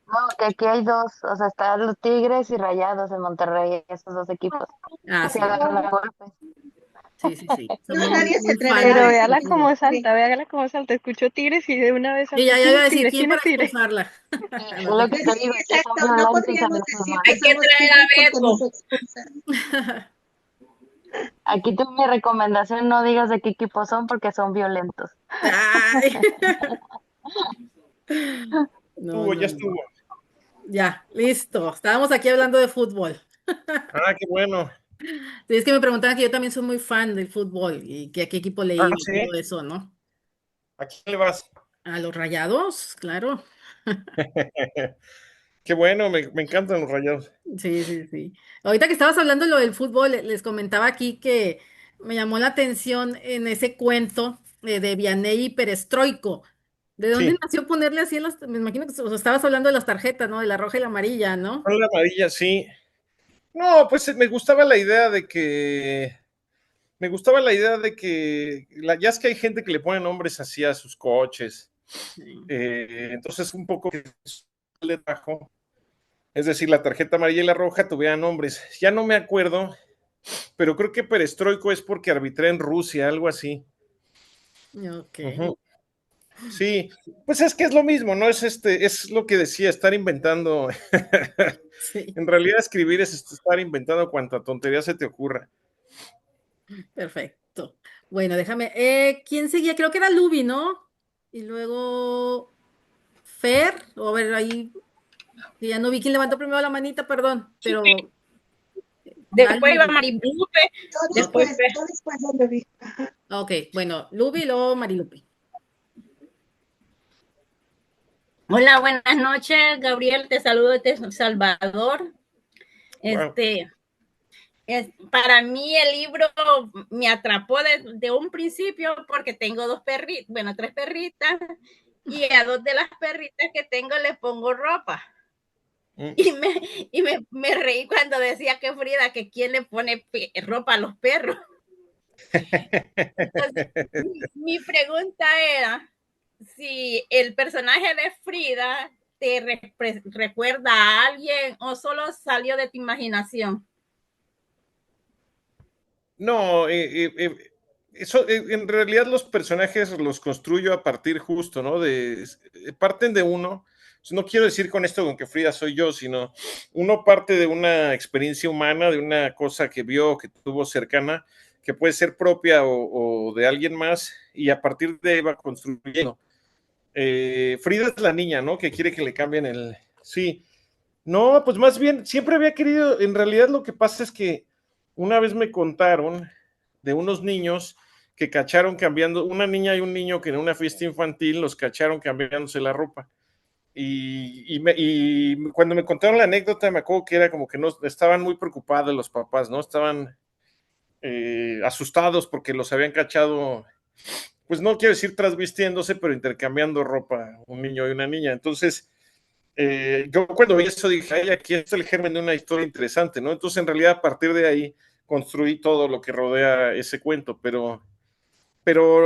No, que aquí hay dos, o sea, están los tigres y rayados en Monterrey, esos dos equipos.
Ah,
Se
sí,
agarran a golpes.
sí, sí, sí.
No,
Somos muy,
nadie se
muy fan
atreverá
Pero
a
del
véala
decir
fútbol.
cómo
tigre.
salta, véala cómo salta. Escucho tigres y de una vez
Y
salta.
ya
¿Quién
iba a
es
decir,
tigre?
¿quién
¿Quién
para
es tigre?
expulsarla?
Es
No te
lo que te
Sí,
digo,
creas.
es que son
exacto. No
violentos en
podríamos
el
decir
fútbol.
que
hay que
somos
traer a
tigres porque nos
Beto.
expulsan.
Aquí tengo mi recomendación, no digas de qué equipo son porque son violentos.
Ay. No,
Estuvo,
no,
ya
no.
estuvo.
Ya, listo. Estábamos aquí hablando de fútbol.
Ah, qué bueno.
Sí, es que me preguntaban que yo también soy muy fan del fútbol y que a qué equipo le
Ah,
iba y
sí.
todo eso, ¿no?
¿A quién le vas?
A los Rayados, claro.
Qué bueno, me encantan los Rayados.
Sí, sí, sí. Ahorita que estabas hablando de lo del fútbol, les comentaba aquí que me llamó la atención en ese cuento de Vianney y Perestroiko. ¿De dónde
Sí,
nació ponerle así en las, me imagino que o sea, estabas hablando de las tarjetas, ¿no? De la roja y la amarilla, ¿no?
con la amarilla, sí. No, pues me gustaba la idea de que ya es que hay gente que le pone nombres así a sus coches.
Sí.
Entonces, un poco que le trajo, es decir, la tarjeta amarilla y la roja tuvieran nombres. Ya no me acuerdo, pero creo que perestroiko es porque arbitré en Rusia, algo así.
Ok.
Ujú. Sí, pues es que es lo mismo, ¿no? Es lo que decía, estar inventando.
Sí,
En realidad, escribir es estar inventando cuanta tontería se te ocurra.
perfecto. Bueno, déjame. ¿Quién seguía? Creo que era Luby, ¿no? Y luego Fer, o a ver, ahí, que ya no vi quién levantó primero la manita, perdón, pero va
Después iba
Luby.
Marilupe, después
Yo después de lo vi. Ajá.
Ok, bueno, Luby y luego Marilupi.
Hola, buenas noches, Gabriel, te saludo desde El Salvador.
Wow.
Para mí el libro me atrapó de un principio porque tengo dos perritas, bueno, tres perritas, y a dos de las perritas que tengo les pongo ropa.
Mm.
Y me reí cuando decía que Frida, que quién le pone ropa a los perros. Entonces, mi pregunta era si el personaje de Frida te recuerda a alguien o solo salió de tu imaginación.
No, en realidad los personajes los construyo a partir justo, ¿no? Parten de uno. No quiero decir con esto con que Frida soy yo, sino uno parte de una experiencia humana, de una cosa que vio, que tuvo cercana, que puede ser propia o de alguien más, y a partir de ahí va construyendo. Frida es la niña, ¿no? Que quiere que le cambien el... Sí, no, pues más bien, siempre había querido, en realidad lo que pasa es que una vez me contaron de unos niños que cacharon cambiando, una niña y un niño que en una fiesta infantil los cacharon cambiándose la ropa. Y cuando me contaron la anécdota, me acuerdo que era como que no estaban muy preocupados los papás, ¿no? Estaban asustados porque los habían cachado, pues no quiero decir trasvistiéndose, pero intercambiando ropa, un niño y una niña. Entonces, yo cuando vi eso dije, ay, aquí está el germen de una historia interesante, ¿no? Entonces, en realidad, a partir de ahí construí todo lo que rodea ese cuento, pero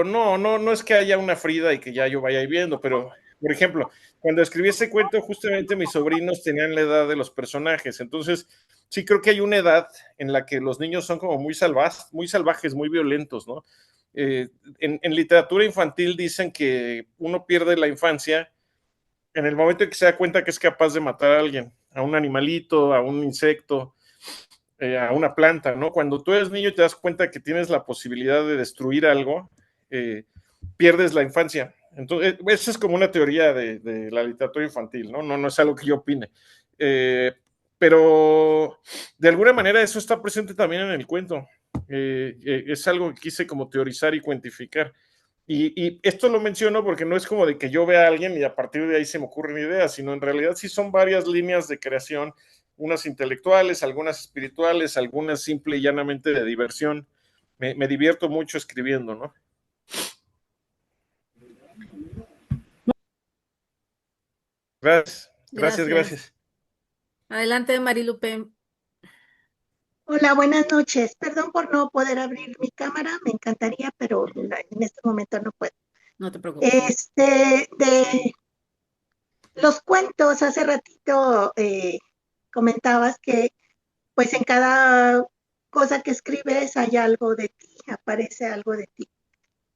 no es que haya una Frida y que ya yo vaya ahí viendo, pero, por ejemplo, cuando escribí ese cuento, justamente mis sobrinos tenían la edad de los personajes, entonces sí creo que hay una edad en la que los niños son como muy salvajes, muy violentos, ¿no? En literatura infantil dicen que uno pierde la infancia en el momento en que se da cuenta que es capaz de matar a alguien, a un animalito, a un insecto, a una planta, ¿no? Cuando tú eres niño y te das cuenta que tienes la posibilidad de destruir algo, eh, pierdes la infancia. Entonces, esa es como una teoría de la literatura infantil, ¿no? No es algo que yo opine. Eh, pero de alguna manera eso está presente también en el cuento. Es algo que quise como teorizar y cuantificar. Y esto lo menciono porque no es como de que yo vea a alguien y a partir de ahí se me ocurren ideas, sino en realidad sí son varias líneas de creación, unas intelectuales, algunas espirituales, algunas simple y llanamente de diversión. Me divierto mucho escribiendo, ¿no? Gracias, gracias,
Gracias.
gracias.
Adelante, Marilupe.
Hola, buenas noches. Perdón por no poder abrir mi cámara, me encantaría, pero en este momento no puedo.
No te preocupes.
De los cuentos, hace ratito comentabas que pues en cada cosa que escribes hay algo de ti, aparece algo de ti.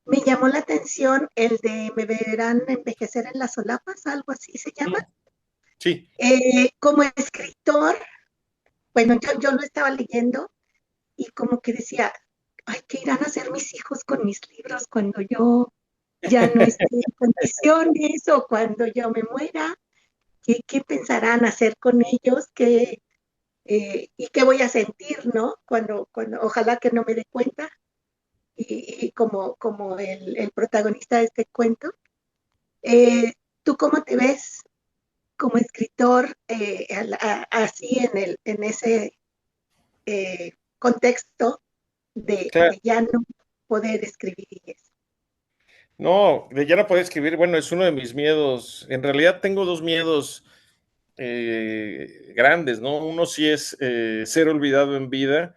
Me llamó la atención el de Me verán envejecer en las solapas, algo así se llama.
Sí.
Como escritor, bueno, yo lo estaba leyendo y como que decía, ay, ¿qué irán a hacer mis hijos con mis libros cuando yo ya no esté en condiciones o cuando yo me muera? ¿Qué pensarán hacer con ellos? ¿Y qué voy a sentir, no? Cuando ojalá que no me dé cuenta. Y como el protagonista de este cuento. ¿Tú cómo te ves? como escritor, así en ese contexto
Claro.
de ya no poder escribir y eso.
No, de ya no poder escribir, bueno, es uno de mis miedos. En realidad tengo dos miedos grandes, ¿no? Uno sí es ser olvidado en vida,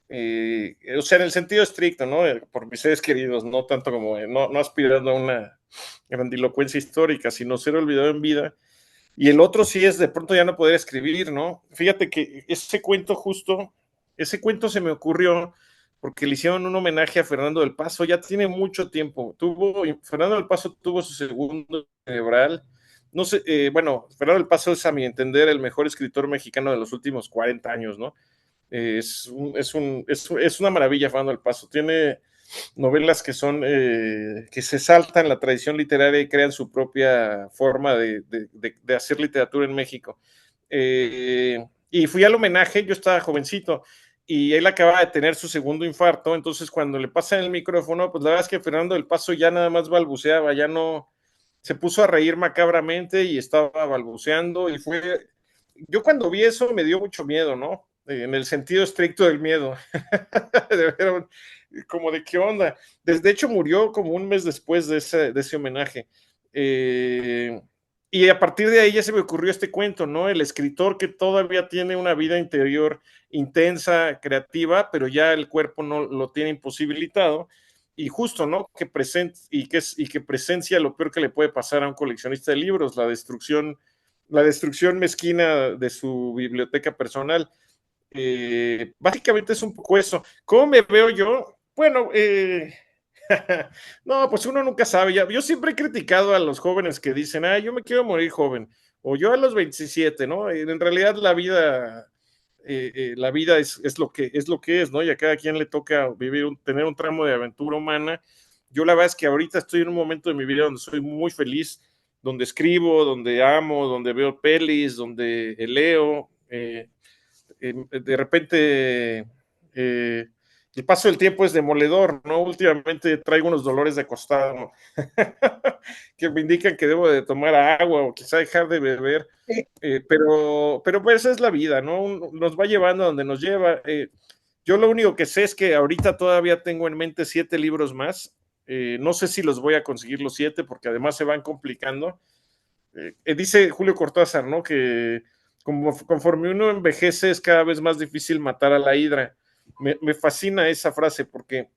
o sea, en el sentido estricto, ¿no? Por mis seres queridos, no tanto como, no aspirando a una grandilocuencia histórica, sino ser olvidado en vida. Y el otro sí es de pronto ya no poder escribir, ¿no? Fíjate que ese cuento se me ocurrió porque le hicieron un homenaje a Fernando del Paso, ya tiene mucho tiempo. Fernando del Paso tuvo su segundo cerebral. No sé, bueno, Fernando del Paso es a mi entender el mejor escritor mexicano de los últimos 40 años, ¿no? Es una maravilla Fernando del Paso. Tiene novelas que son, que se saltan la tradición literaria y crean su propia forma de hacer literatura en México. Y fui al homenaje, yo estaba jovencito, y él acaba de tener su segundo infarto, entonces cuando le pasan el micrófono, pues la verdad es que Fernando del Paso ya nada más balbuceaba, ya no, se puso a reír macabramente y estaba balbuceando, yo cuando vi eso me dio mucho miedo, ¿no? En el sentido estricto del miedo. De ver, como de qué onda. De hecho, murió como un mes después de ese homenaje. Y a partir de ahí ya se me ocurrió este cuento, ¿no? El escritor que todavía tiene una vida interior intensa, creativa, pero ya el cuerpo no lo tiene imposibilitado. Y justo, ¿no? Y que presencia lo peor que le puede pasar a un coleccionista de libros, la destrucción mezquina de su biblioteca personal. Básicamente es un poco eso. ¿Cómo me veo yo? Bueno, no, pues uno nunca sabe. Yo siempre he criticado a los jóvenes que dicen, yo me quiero morir joven, o yo a los 27, ¿no? En realidad la vida es lo que es, ¿no? Y a cada quien le toca tener un tramo de aventura humana. Yo la verdad es que ahorita estoy en un momento de mi vida donde soy muy feliz, donde escribo, donde amo, donde veo pelis, donde leo. De repente el paso del tiempo es demoledor, ¿no? Últimamente traigo unos dolores de costado, ¿no? Que me indican que debo de tomar agua o quizá dejar de beber, pero pues esa es la vida, ¿no? Nos va llevando a donde nos lleva. Yo lo único que sé es que ahorita todavía tengo en mente 7 libros más. No sé si los voy a conseguir los 7 porque además se van complicando. Dice Julio Cortázar, ¿no? Que conforme uno envejece es cada vez más difícil matar a la hidra. Me fascina esa frase porque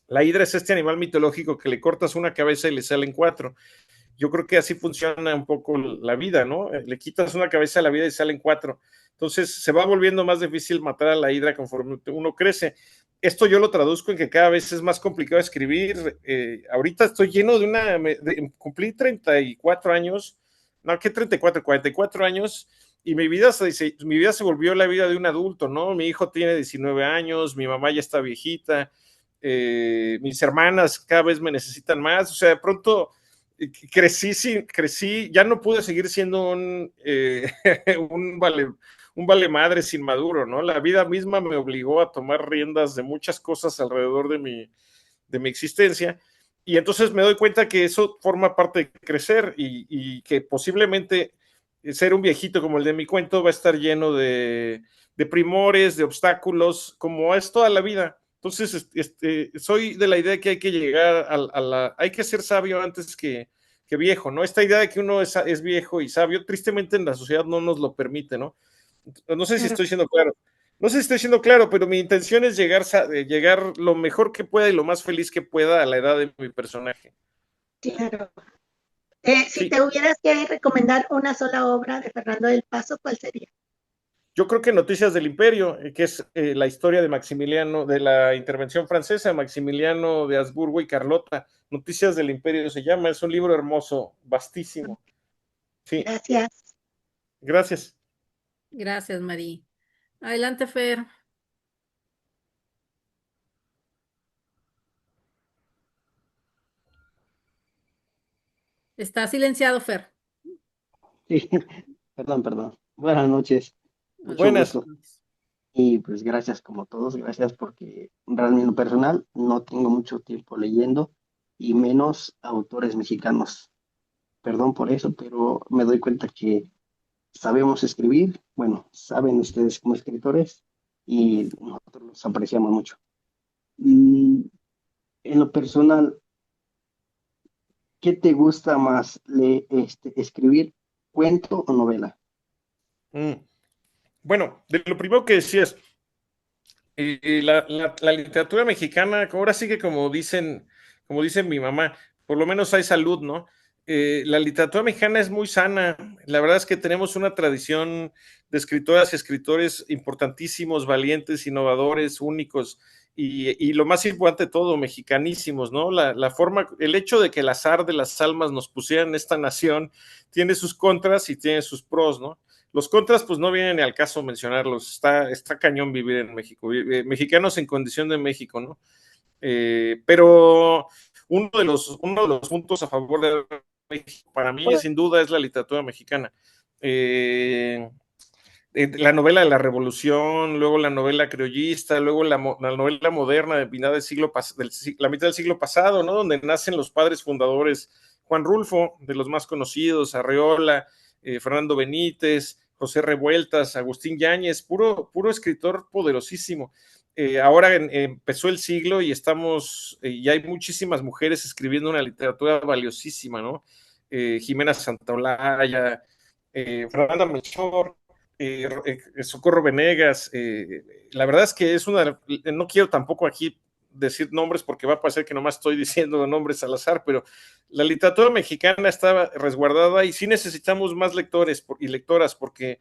la hidra es este animal mitológico que le cortas una cabeza y le salen 4. Yo creo que así funciona un poco la vida, ¿no? Le quitas una cabeza a la vida y salen 4. Entonces se va volviendo más difícil matar a la hidra conforme uno crece. Esto yo lo traduzco en que cada vez es más complicado escribir. Ahorita estoy lleno cumplí 34 años, no, ¿qué 34? 44 años, y mi vida se volvió la vida de un adulto, ¿no? Mi hijo tiene 19 años, mi mamá ya está viejita, mis hermanas cada vez me necesitan más, o sea, de pronto crecí, ya no pude seguir siendo un vale madres inmaduro, ¿no? La vida misma me obligó a tomar riendas de muchas cosas alrededor de mi existencia, y entonces me doy cuenta que eso forma parte de crecer y que posiblemente ser un viejito como el de mi cuento va a estar lleno de primores, de obstáculos, como es toda la vida. Entonces, soy de la idea que hay que llegar hay que ser sabio antes que viejo, ¿no? Esta idea de que uno es viejo y sabio, tristemente en la sociedad no nos lo permite, ¿no? No sé si
Claro,
estoy siendo claro. No sé si estoy siendo claro, pero mi intención es llegar lo mejor que pueda y lo más feliz que pueda a la edad de mi personaje.
claro. Si
Sí,
te hubieras que recomendar una sola obra de Fernando del Paso, ¿cuál sería?
yo creo que Noticias del Imperio, que es la historia de Maximiliano, de la intervención francesa, Maximiliano de Habsburgo y Carlota. Noticias del Imperio se llama, es un libro hermoso, vastísimo. Sí,
Gracias.
gracias.
Gracias, Mari. Adelante, Fer. Está silenciado, Fer.
Sí, perdón. Buenas noches, mucho
Buenas.
gusto. Y pues gracias como todos, gracias porque realmente en lo personal no tengo mucho tiempo leyendo y menos autores mexicanos. perdón por eso, pero me doy cuenta que sabemos escribir, bueno, saben ustedes como escritores y nosotros los apreciamos mucho. Y en lo personal, ¿qué te gusta más, escribir cuento o novela?
Mm. Bueno, de lo primero que decías, la literatura mexicana, ahora sí que como dicen mi mamá, por lo menos hay salud, ¿no? La literatura mexicana es muy sana. La verdad es que tenemos una tradición de escritoras y escritores importantísimos, valientes, innovadores, únicos y lo más importante de todo, mexicanísimos, ¿no? La forma, el hecho de que el azar de las almas nos pusiera en esta nación tiene sus contras y tiene sus pros, ¿no? Los contras, pues no vienen ni al caso mencionarlos. Está cañón vivir en México. Mexicanos en condición de México, ¿no? Pero uno de los puntos a favor de México para mí, sin duda, es la literatura mexicana. La novela de la Revolución, luego la novela criollista, luego la novela moderna de la mitad del siglo pasado, ¿no? Donde nacen los padres fundadores, Juan Rulfo, de los más conocidos, Arreola, Fernando Benítez, José Revueltas, Agustín Yáñez, puro escritor poderosísimo. Ahora empezó el siglo y y hay muchísimas mujeres escribiendo una literatura valiosísima, ¿no? Jimena Santaolalla, Fernanda Melchor, Socorro Venegas. La verdad es que no quiero tampoco aquí decir nombres porque va a parecer que nomás estoy diciendo nombres al azar, pero la literatura mexicana estaba resguardada y sí necesitamos más lectores y lectoras porque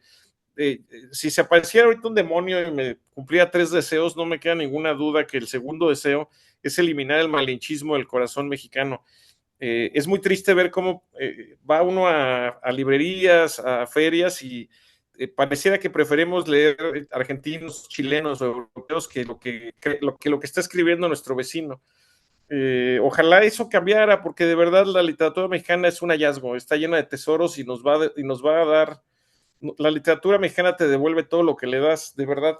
si se apareciera ahorita un demonio y me cumplía 3 deseos, no me queda ninguna duda que el segundo deseo es eliminar el malinchismo del corazón mexicano. Es muy triste ver cómo va uno a librerías, a ferias y pareciera que preferimos leer argentinos, chilenos o europeos que lo que está escribiendo nuestro vecino. Ojalá eso cambiara, porque de verdad la literatura mexicana es un hallazgo, está llena de tesoros y nos va a dar. La literatura mexicana te devuelve todo lo que le das, de verdad.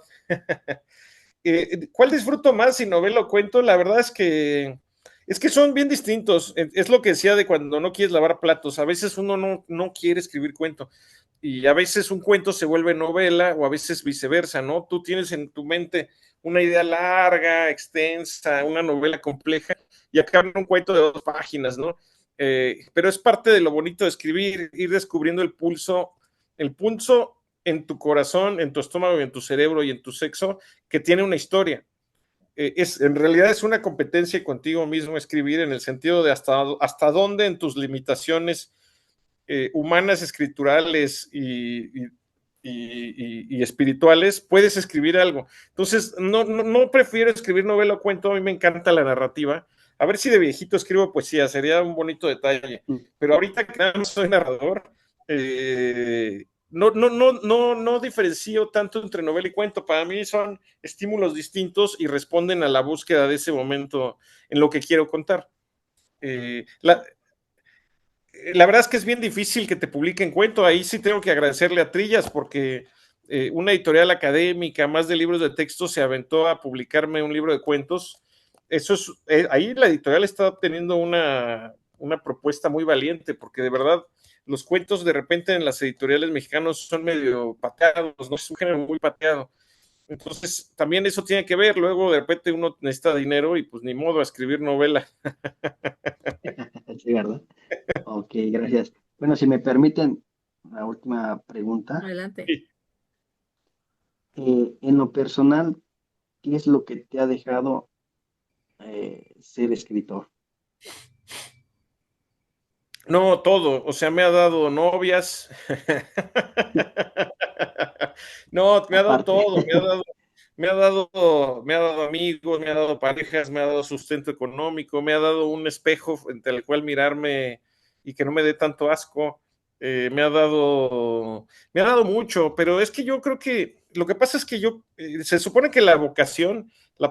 ¿Cuál disfruto más, si novela o cuento? La verdad es que son bien distintos. Es lo que decía de cuando no quieres lavar platos. A veces uno no quiere escribir cuento y a veces un cuento se vuelve novela o a veces viceversa, ¿no? Tú tienes en tu mente una idea larga, extensa, una novela compleja y acaba en un cuento de 2 páginas, ¿no? Pero es parte de lo bonito de escribir, ir descubriendo el pulso en tu corazón, en tu estómago y en tu cerebro y en tu sexo, que tiene una historia. En realidad es una competencia contigo mismo escribir en el sentido de hasta dónde en tus limitaciones humanas, escriturales y espirituales puedes escribir algo. Entonces, no prefiero escribir novela o cuento, a mí me encanta la narrativa. A ver si de viejito escribo poesía, sería un bonito detalle. Pero ahorita que nada más soy narrador, no diferencio tanto entre novela y cuento. Para mí son estímulos distintos y responden a la búsqueda de ese momento en lo que quiero contar. La verdad es que es bien difícil que te publiquen cuento. Ahí sí tengo que agradecerle a Trillas porque una editorial académica más de libros de texto se aventó a publicarme un libro de cuentos. Ahí la editorial está obteniendo una propuesta muy valiente porque de verdad los cuentos de repente en las editoriales mexicanas son medio pateados, no es un género muy pateado. Entonces también eso tiene que ver. Luego de repente uno necesita dinero y pues ni modo a escribir novela.
Sí, ¿verdad? Ok, gracias. Bueno, si me permiten, la última pregunta.
Adelante.
En lo personal, ¿qué es lo que te ha dejado ser escritor?
No, todo, o sea, me ha dado novias. No, me ha dado
Aparte,
todo, me ha dado amigos, me ha dado parejas, me ha dado sustento económico, me ha dado un espejo frente al cual mirarme y que no me dé tanto asco. Me ha dado mucho, pero es que yo creo que lo que pasa es que se supone que la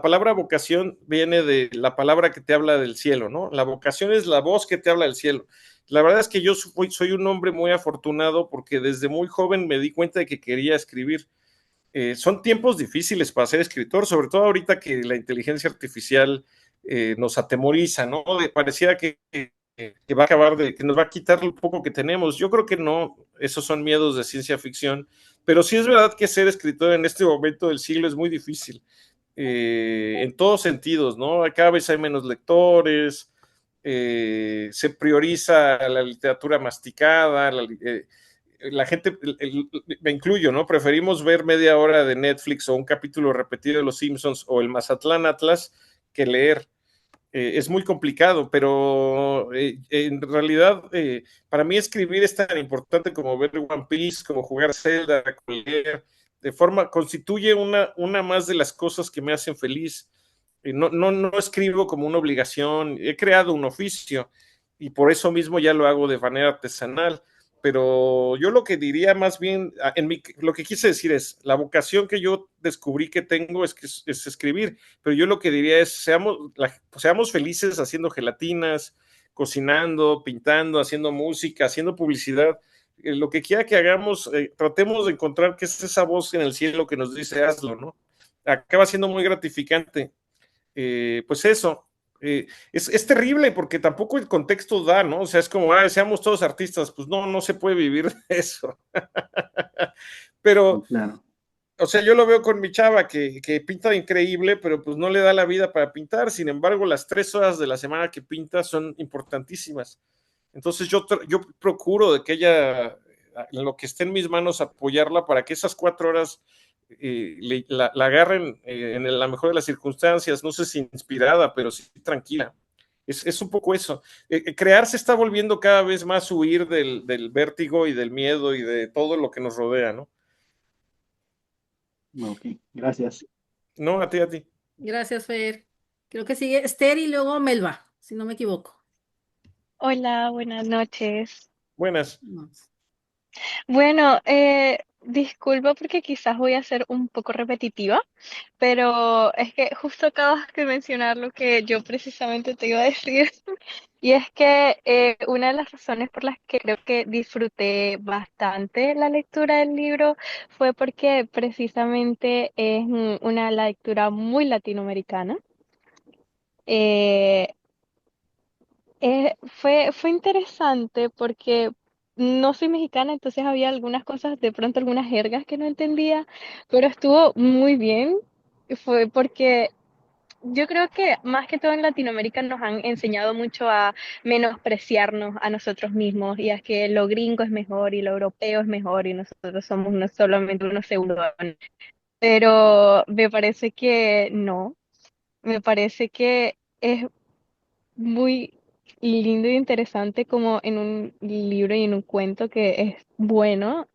palabra vocación viene de la palabra que te habla del cielo, ¿no? La vocación es la voz que te habla del cielo. La verdad es que yo soy un hombre muy afortunado porque desde muy joven me di cuenta de que quería escribir. Son tiempos difíciles para ser escritor, sobre todo ahorita que la inteligencia artificial nos atemoriza, ¿no? Pareciera que que va a acabar que nos va a quitar lo poco que tenemos. Yo creo que no, esos son miedos de ciencia ficción, pero sí es verdad que ser escritor en este momento del siglo es muy difícil, en todos sentidos, ¿no? Cada vez hay menos lectores, se prioriza la literatura masticada, la gente, me incluyo, ¿no? Preferimos ver media hora de Netflix o un capítulo repetido de Los Simpsons o el Mazatlán Atlas que leer. Es muy complicado, pero en realidad para mí escribir es tan importante como ver One Piece, como jugar Zelda, como leer, constituye una más de las cosas que me hacen feliz. No escribo como una obligación, he creado un oficio y por eso mismo ya lo hago de manera artesanal, pero yo lo que diría más bien, lo que quise decir es, la vocación que yo descubrí que tengo es escribir, pero yo lo que diría es, seamos felices haciendo gelatinas, cocinando, pintando, haciendo música, haciendo publicidad, lo que quiera que hagamos, tratemos de encontrar qué es esa voz en el cielo que nos dice hazlo, ¿no? Acaba siendo muy gratificante. Pues eso, es terrible porque tampoco el contexto da, ¿no? O sea, es como, seamos todos artistas, pues no se puede vivir de eso. Pero,
Claro.
o sea, yo lo veo con mi chava que pinta increíble, pero pues no le da la vida para pintar. Sin embargo, las 3 horas de la semana que pinta son importantísimas. Entonces yo procuro de que ella, en lo que esté en mis manos, apoyarla para que esas 4 horas la agarren en la mejor de las circunstancias, no sé si inspirada, pero sí tranquila. Es un poco eso. Crear se está volviendo cada vez más huir del vértigo y del miedo y de todo lo que nos rodea, ¿no?
Ok, gracias.
No, a ti, a ti.
Gracias, Fer. Creo que sigue Esther y luego Melba, si no me equivoco.
Hola, buenas noches.
Buenas.
No.
Bueno, disculpa porque quizás voy a ser un poco repetitiva, pero es que justo acabas de mencionar lo que yo precisamente te iba a decir, y es que una de las razones por las que creo que disfruté bastante la lectura del libro fue porque precisamente es una lectura muy latinoamericana. Eh, fue interesante porque no soy mexicana, entonces había algunas cosas, de pronto algunas jergas que no entendía, pero estuvo muy bien. Fue porque yo creo que más que todo en Latinoamérica nos han enseñado mucho a menospreciarnos a nosotros mismos y a que lo gringo es mejor y lo europeo es mejor y nosotros somos solamente unos segundones. Pero me parece que no, me parece que es muy lindo y interesante como en un libro y en un cuento que es bueno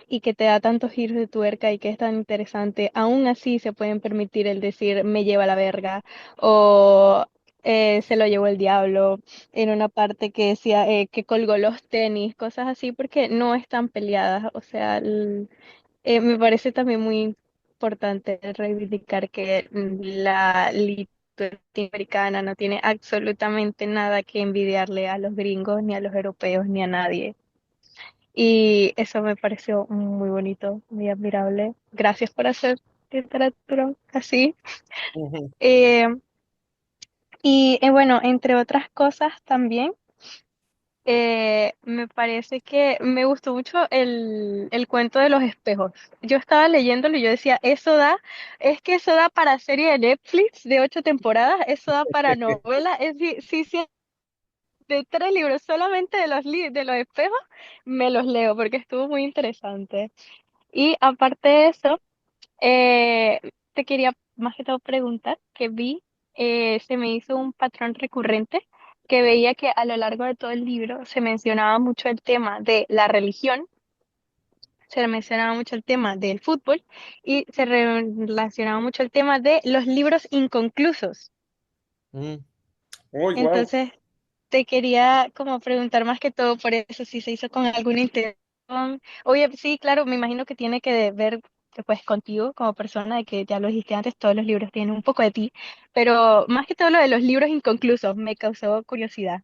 y que te da tantos giros de tuerca y que es tan interesante, aún así se pueden permitir el decir me lleva la verga o se lo llevó el diablo en una parte que decía que colgó los tenis, cosas así, porque no están peleadas. O sea, me parece también muy importante reivindicar que la literatura latinoamericana no tiene absolutamente nada que envidiarle a los gringos, ni a los europeos, ni a nadie. Y eso me pareció muy bonito, muy admirable. Gracias por hacer literatura así.
Ujú.
Eh, y bueno, entre otras cosas también. Me parece que me gustó mucho el cuento de los espejos. Yo estaba leyéndolo y yo decía, es que eso da para serie de Netflix de 8 temporadas, eso da para novela, sí, de 3 libros solamente de de los espejos, me los leo porque estuvo muy interesante. Y aparte de eso, eh, te quería más que todo preguntar, que vi, se me hizo un patrón recurrente, que veía que a lo largo de todo el libro se mencionaba mucho el tema de la religión, se mencionaba mucho el tema del fútbol y se relacionaba mucho el tema de los libros inconclusos.
Mm. Uy, wow.
Entonces, te quería como preguntar más que todo por eso, si se hizo con alguna intención. Oye, sí, claro, me imagino que tiene que ver pues contigo como persona, de que ya lo dijiste antes, todos los libros tienen un poco de ti, pero más que todo lo de los libros inconclusos me causó curiosidad.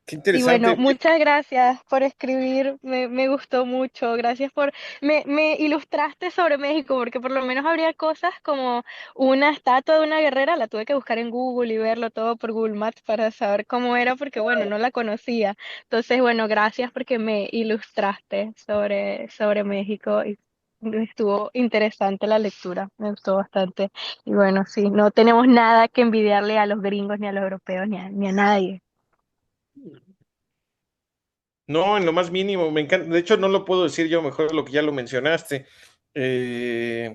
Qué
Y bueno,
interesante.
muchas gracias por escribir, me gustó mucho, gracias por, me ilustraste sobre México, porque por lo menos habría cosas como una estatua de una guerrera, la tuve que buscar en Google y verlo todo por Google Maps para saber cómo era, porque bueno, no la conocía. Entonces, bueno, gracias porque me ilustraste sobre México y estuvo interesante la lectura, me gustó bastante. Y bueno, sí, no tenemos nada que envidiarle a los gringos, ni a los europeos, ni a nadie.
No, en lo más mínimo, me encanta. De hecho, no lo puedo decir yo mejor de lo que ya lo mencionaste. Eh,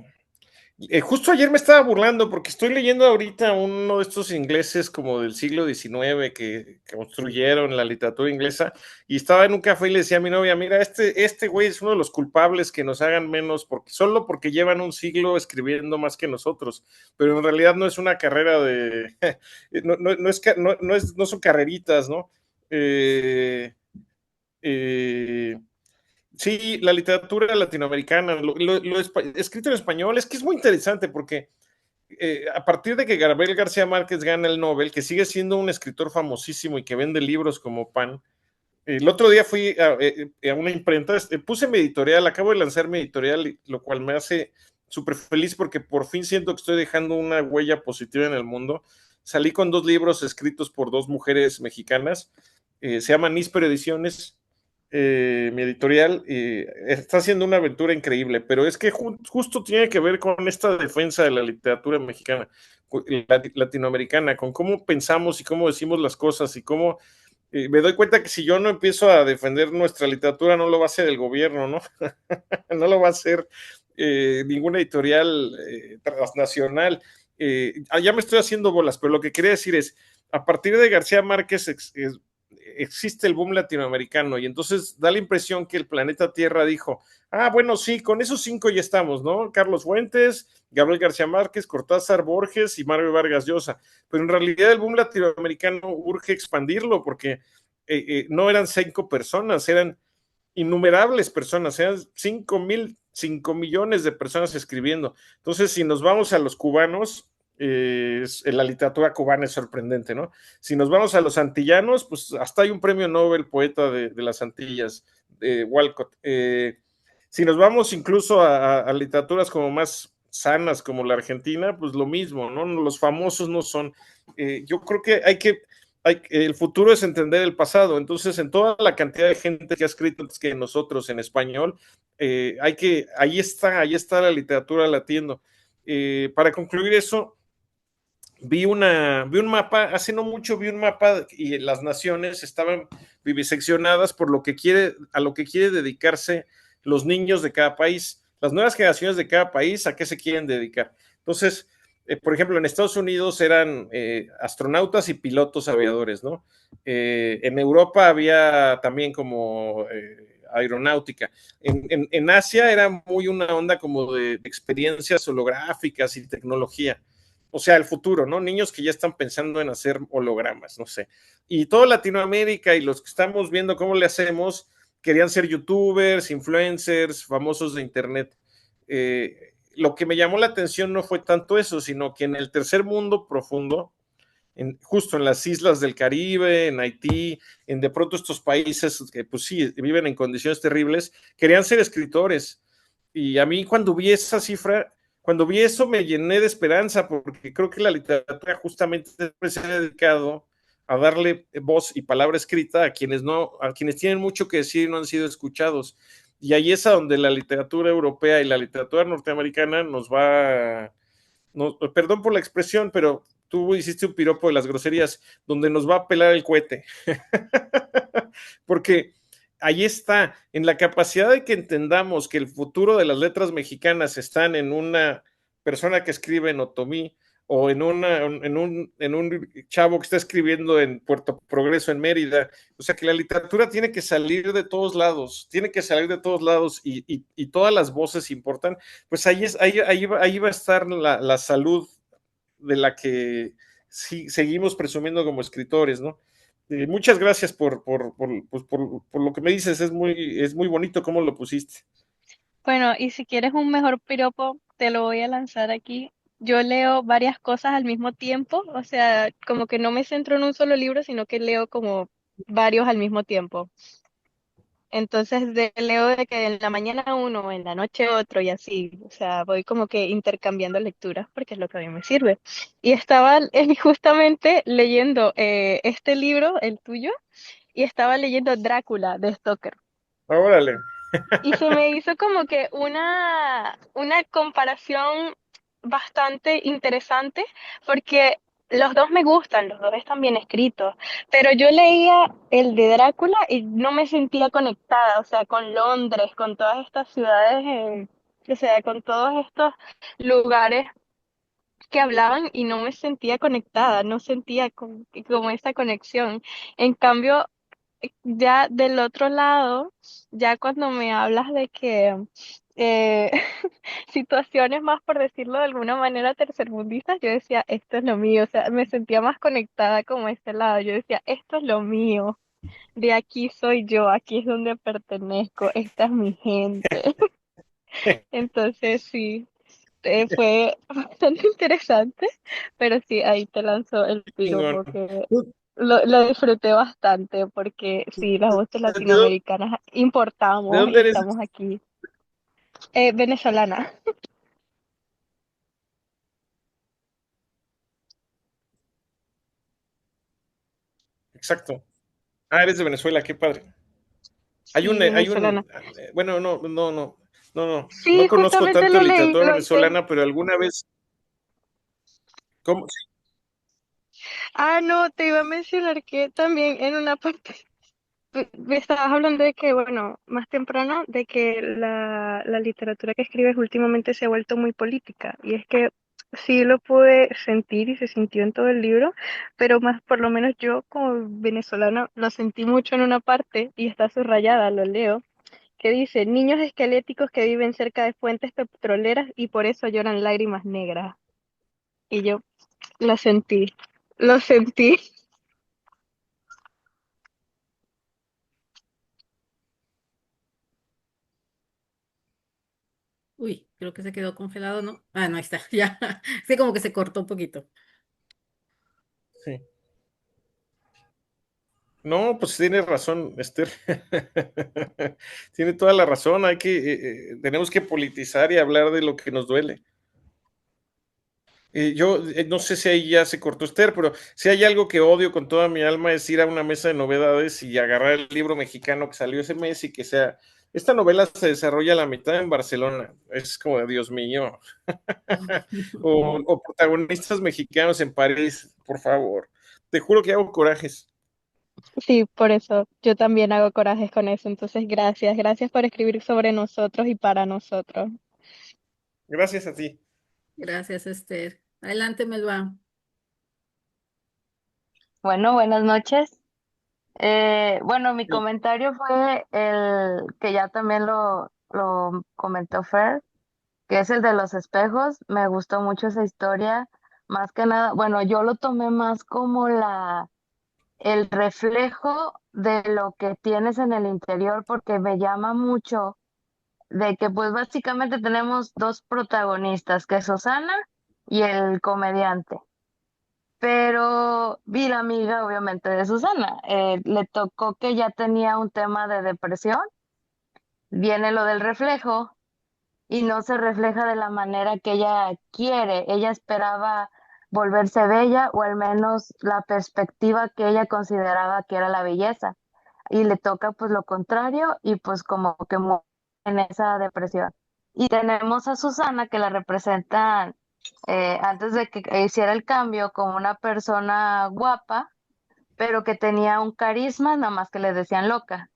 Justo ayer me estaba burlando porque estoy leyendo ahorita uno de estos ingleses como del siglo XIX que construyeron la literatura inglesa y estaba en un café y le decía a mi novia, mira, este güey es uno de los culpables que nos hagan menos porque, solo porque llevan un siglo escribiendo más que nosotros, pero en realidad no es una carrera de, no son carreritas, ¿no? Eh, eh, Sí, la literatura latinoamericana, escrito en español, es que es muy interesante porque a partir de que Gabriel García Márquez gana el Nobel, que sigue siendo un escritor famosísimo y que vende libros como pan, el otro día fui a una imprenta, puse mi editorial, acabo de lanzar mi editorial, lo cual me hace súper feliz porque por fin siento que estoy dejando una huella positiva en el mundo. Salí con 2 libros escritos por 2 mujeres mexicanas, se llama Níspero Ediciones, mi editorial, está haciendo una aventura increíble, pero es que justo tiene que ver con esta defensa de la literatura mexicana, latinoamericana, con cómo pensamos y cómo decimos las cosas y cómo me doy cuenta que si yo no empiezo a defender nuestra literatura, no lo va a hacer el gobierno, ¿no? No lo va a hacer ninguna editorial transnacional. Ya me estoy haciendo bolas, pero lo que quería decir es, a partir de García Márquez existe el boom latinoamericano y entonces da la impresión que el planeta Tierra dijo, bueno, sí, con esos 5 ya estamos, ¿no? Carlos Fuentes, Gabriel García Márquez, Cortázar, Borges y Mario Vargas Llosa, pero en realidad el boom latinoamericano urge expandirlo porque no eran 5 personas, eran innumerables personas, eran 5,000, 5 millones de personas escribiendo. Entonces, si nos vamos a los cubanos, la literatura cubana es sorprendente, ¿no? Si nos vamos a los antillanos, pues hasta hay un premio Nobel poeta de las Antillas, Walcott. Si nos vamos incluso a literaturas como más sanas, como la Argentina, pues lo mismo, ¿no? Los famosos no son. Yo creo que el futuro es entender el pasado. Entonces, en toda la cantidad de gente que ha escrito antes que nosotros en español, ahí está la literatura latiendo. Para concluir eso, vi un mapa, hace no mucho vi un mapa y las naciones estaban viviseccionadas por a lo que quiere dedicarse los niños de cada país, las nuevas generaciones de cada país, a qué se quieren dedicar. Entonces, por ejemplo, en Estados Unidos eran astronautas y pilotos aviadores, ¿no? En Europa había también como aeronáutica. En Asia era muy una onda como de experiencias holográficas y tecnología. O sea, el futuro, ¿no? Niños que ya están pensando en hacer hologramas, no sé. Y toda Latinoamérica y los que estamos viendo cómo le hacemos, querían ser youtubers, influencers, famosos de internet. Lo que me llamó la atención no fue tanto eso, sino que en el tercer mundo profundo, justo en las islas del Caribe, en Haití, en de pronto estos países que pues sí, viven en condiciones terribles, querían ser escritores. Y a mí cuando vi esa cifra, cuando vi eso me llené de esperanza, porque creo que la literatura justamente se ha dedicado a darle voz y palabra escrita a quienes tienen mucho que decir y no han sido escuchados. Y ahí es a donde la literatura europea y la literatura norteamericana perdón por la expresión, pero tú hiciste un piropo de las groserías, donde nos va a pelar el cohete. Porque ahí está, en la capacidad de que entendamos que el futuro de las letras mexicanas están en una persona que escribe en otomí o en un chavo que está escribiendo en Puerto Progreso, en Mérida. O sea que la literatura tiene que salir de todos lados, y todas las voces importan. Pues ahí va a estar la salud de la que sí, seguimos presumiendo como escritores, ¿no? Muchas gracias por lo que me dices, es muy bonito cómo lo pusiste.
Bueno, y si quieres un mejor piropo, te lo voy a lanzar aquí. Yo leo varias cosas al mismo tiempo, o sea, como que no me centro en un solo libro, sino que leo como varios al mismo tiempo. Entonces leo de que en la mañana uno, en la noche otro y así, o sea, voy como que intercambiando lecturas porque es lo que a mí me sirve. Y estaba justamente leyendo este libro, el tuyo, y estaba leyendo Drácula de Stoker.
Órale.
Y se me hizo como que una comparación bastante interesante porque los dos me gustan, los dos están bien escritos, pero yo leía el de Drácula y no me sentía conectada, o sea, con Londres, con todas estas ciudades, o sea, con todos estos lugares que hablaban y no me sentía conectada, no sentía como esa conexión. En cambio, ya del otro lado, ya cuando me hablas de que eh, situaciones más, por decirlo de alguna manera, tercermundistas, yo decía, esto es lo mío, o sea, me sentía más conectada como a este lado, yo decía, esto es lo mío, de aquí soy yo, aquí es donde pertenezco, esta es mi gente. Entonces sí, fue bastante interesante, pero sí, ahí te lanzó el
Chingón.
piropo que lo disfruté bastante porque sí, las voces
¿De dónde,
latinoamericanas
de
importamos
dónde
y
eres?
estamos aquí. Venezolana.
Exacto. Ah, eres de Venezuela, qué padre.
Sí, venezolana.
Bueno, no
Sí,
conozco
justamente
tanto de
lo leí,
literatura venezolana, pero alguna vez, ¿cómo?
No, te iba a mencionar que también en una parte me estabas hablando de que, bueno, más temprano, de que la literatura que escribes últimamente se ha vuelto muy política. Y es que sí lo pude sentir y se sintió en todo el libro, pero más por lo menos yo como venezolana lo sentí mucho en una parte y está subrayada, lo leo, que dice, niños esqueléticos que viven cerca de fuentes petroleras y por eso lloran lágrimas negras. Y yo lo sentí.
Uy, creo que se quedó congelado, ¿no? Ah, no, ahí está, ya. Sí, como que se cortó un poquito.
Sí. No, pues tiene razón, Esther. Tiene toda la razón. Tenemos que politizar y hablar de lo que nos duele. Yo no sé si ahí ya se cortó Esther, pero si hay algo que odio con toda mi alma es ir a una mesa de novedades y agarrar el libro mexicano que salió ese mes y que sea, esta novela se desarrolla a la mitad en Barcelona, es como de Dios mío, o protagonistas mexicanos en París, por favor, te juro que hago corajes.
Sí, por eso yo también hago corajes con eso. Entonces, gracias por escribir sobre nosotros y para nosotros.
Gracias a ti.
Gracias, Esther. Adelante, Melba.
Bueno, buenas noches. Bueno, mi comentario fue el que ya también lo comentó Fer, que es el de los espejos. Me gustó mucho esa historia. Más que nada, bueno, yo lo tomé más como el reflejo de lo que tienes en el interior, porque me llama mucho de que pues básicamente tenemos dos protagonistas, que es Susana y el comediante. Pero vi la amiga, obviamente, de Susana. Le tocó que ya tenía un tema de depresión. Viene lo del reflejo y no se refleja de la manera que ella quiere. Ella esperaba volverse bella o al menos la perspectiva que ella consideraba que era la belleza. Y le toca pues lo contrario y pues como que muere en esa depresión. Y tenemos a Susana que la representan antes de que hiciera el cambio como una persona guapa, pero que tenía un carisma, nada más que le decían loca.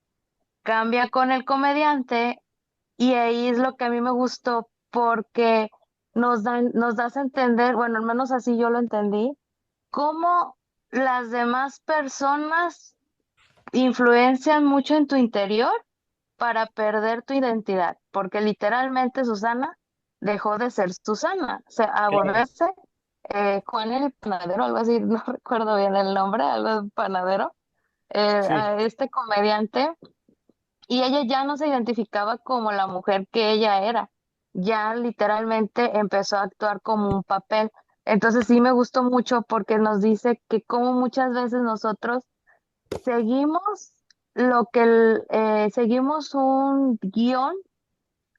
Cambia con el comediante y ahí es lo que a mí me gustó porque nos das a entender, bueno, al menos así yo lo entendí, cómo las demás personas influencian mucho en tu interior para perder tu identidad, porque literalmente Susana dejó de ser Susana, o sea, a
Claro.
volverse Juan el panadero, algo así, no recuerdo bien el nombre, algo de panadero,
Sí,
a este comediante, y ella ya no se identificaba como la mujer que ella era, ya literalmente empezó a actuar como un papel. Entonces sí me gustó mucho porque nos dice que como muchas veces nosotros seguimos seguimos un guión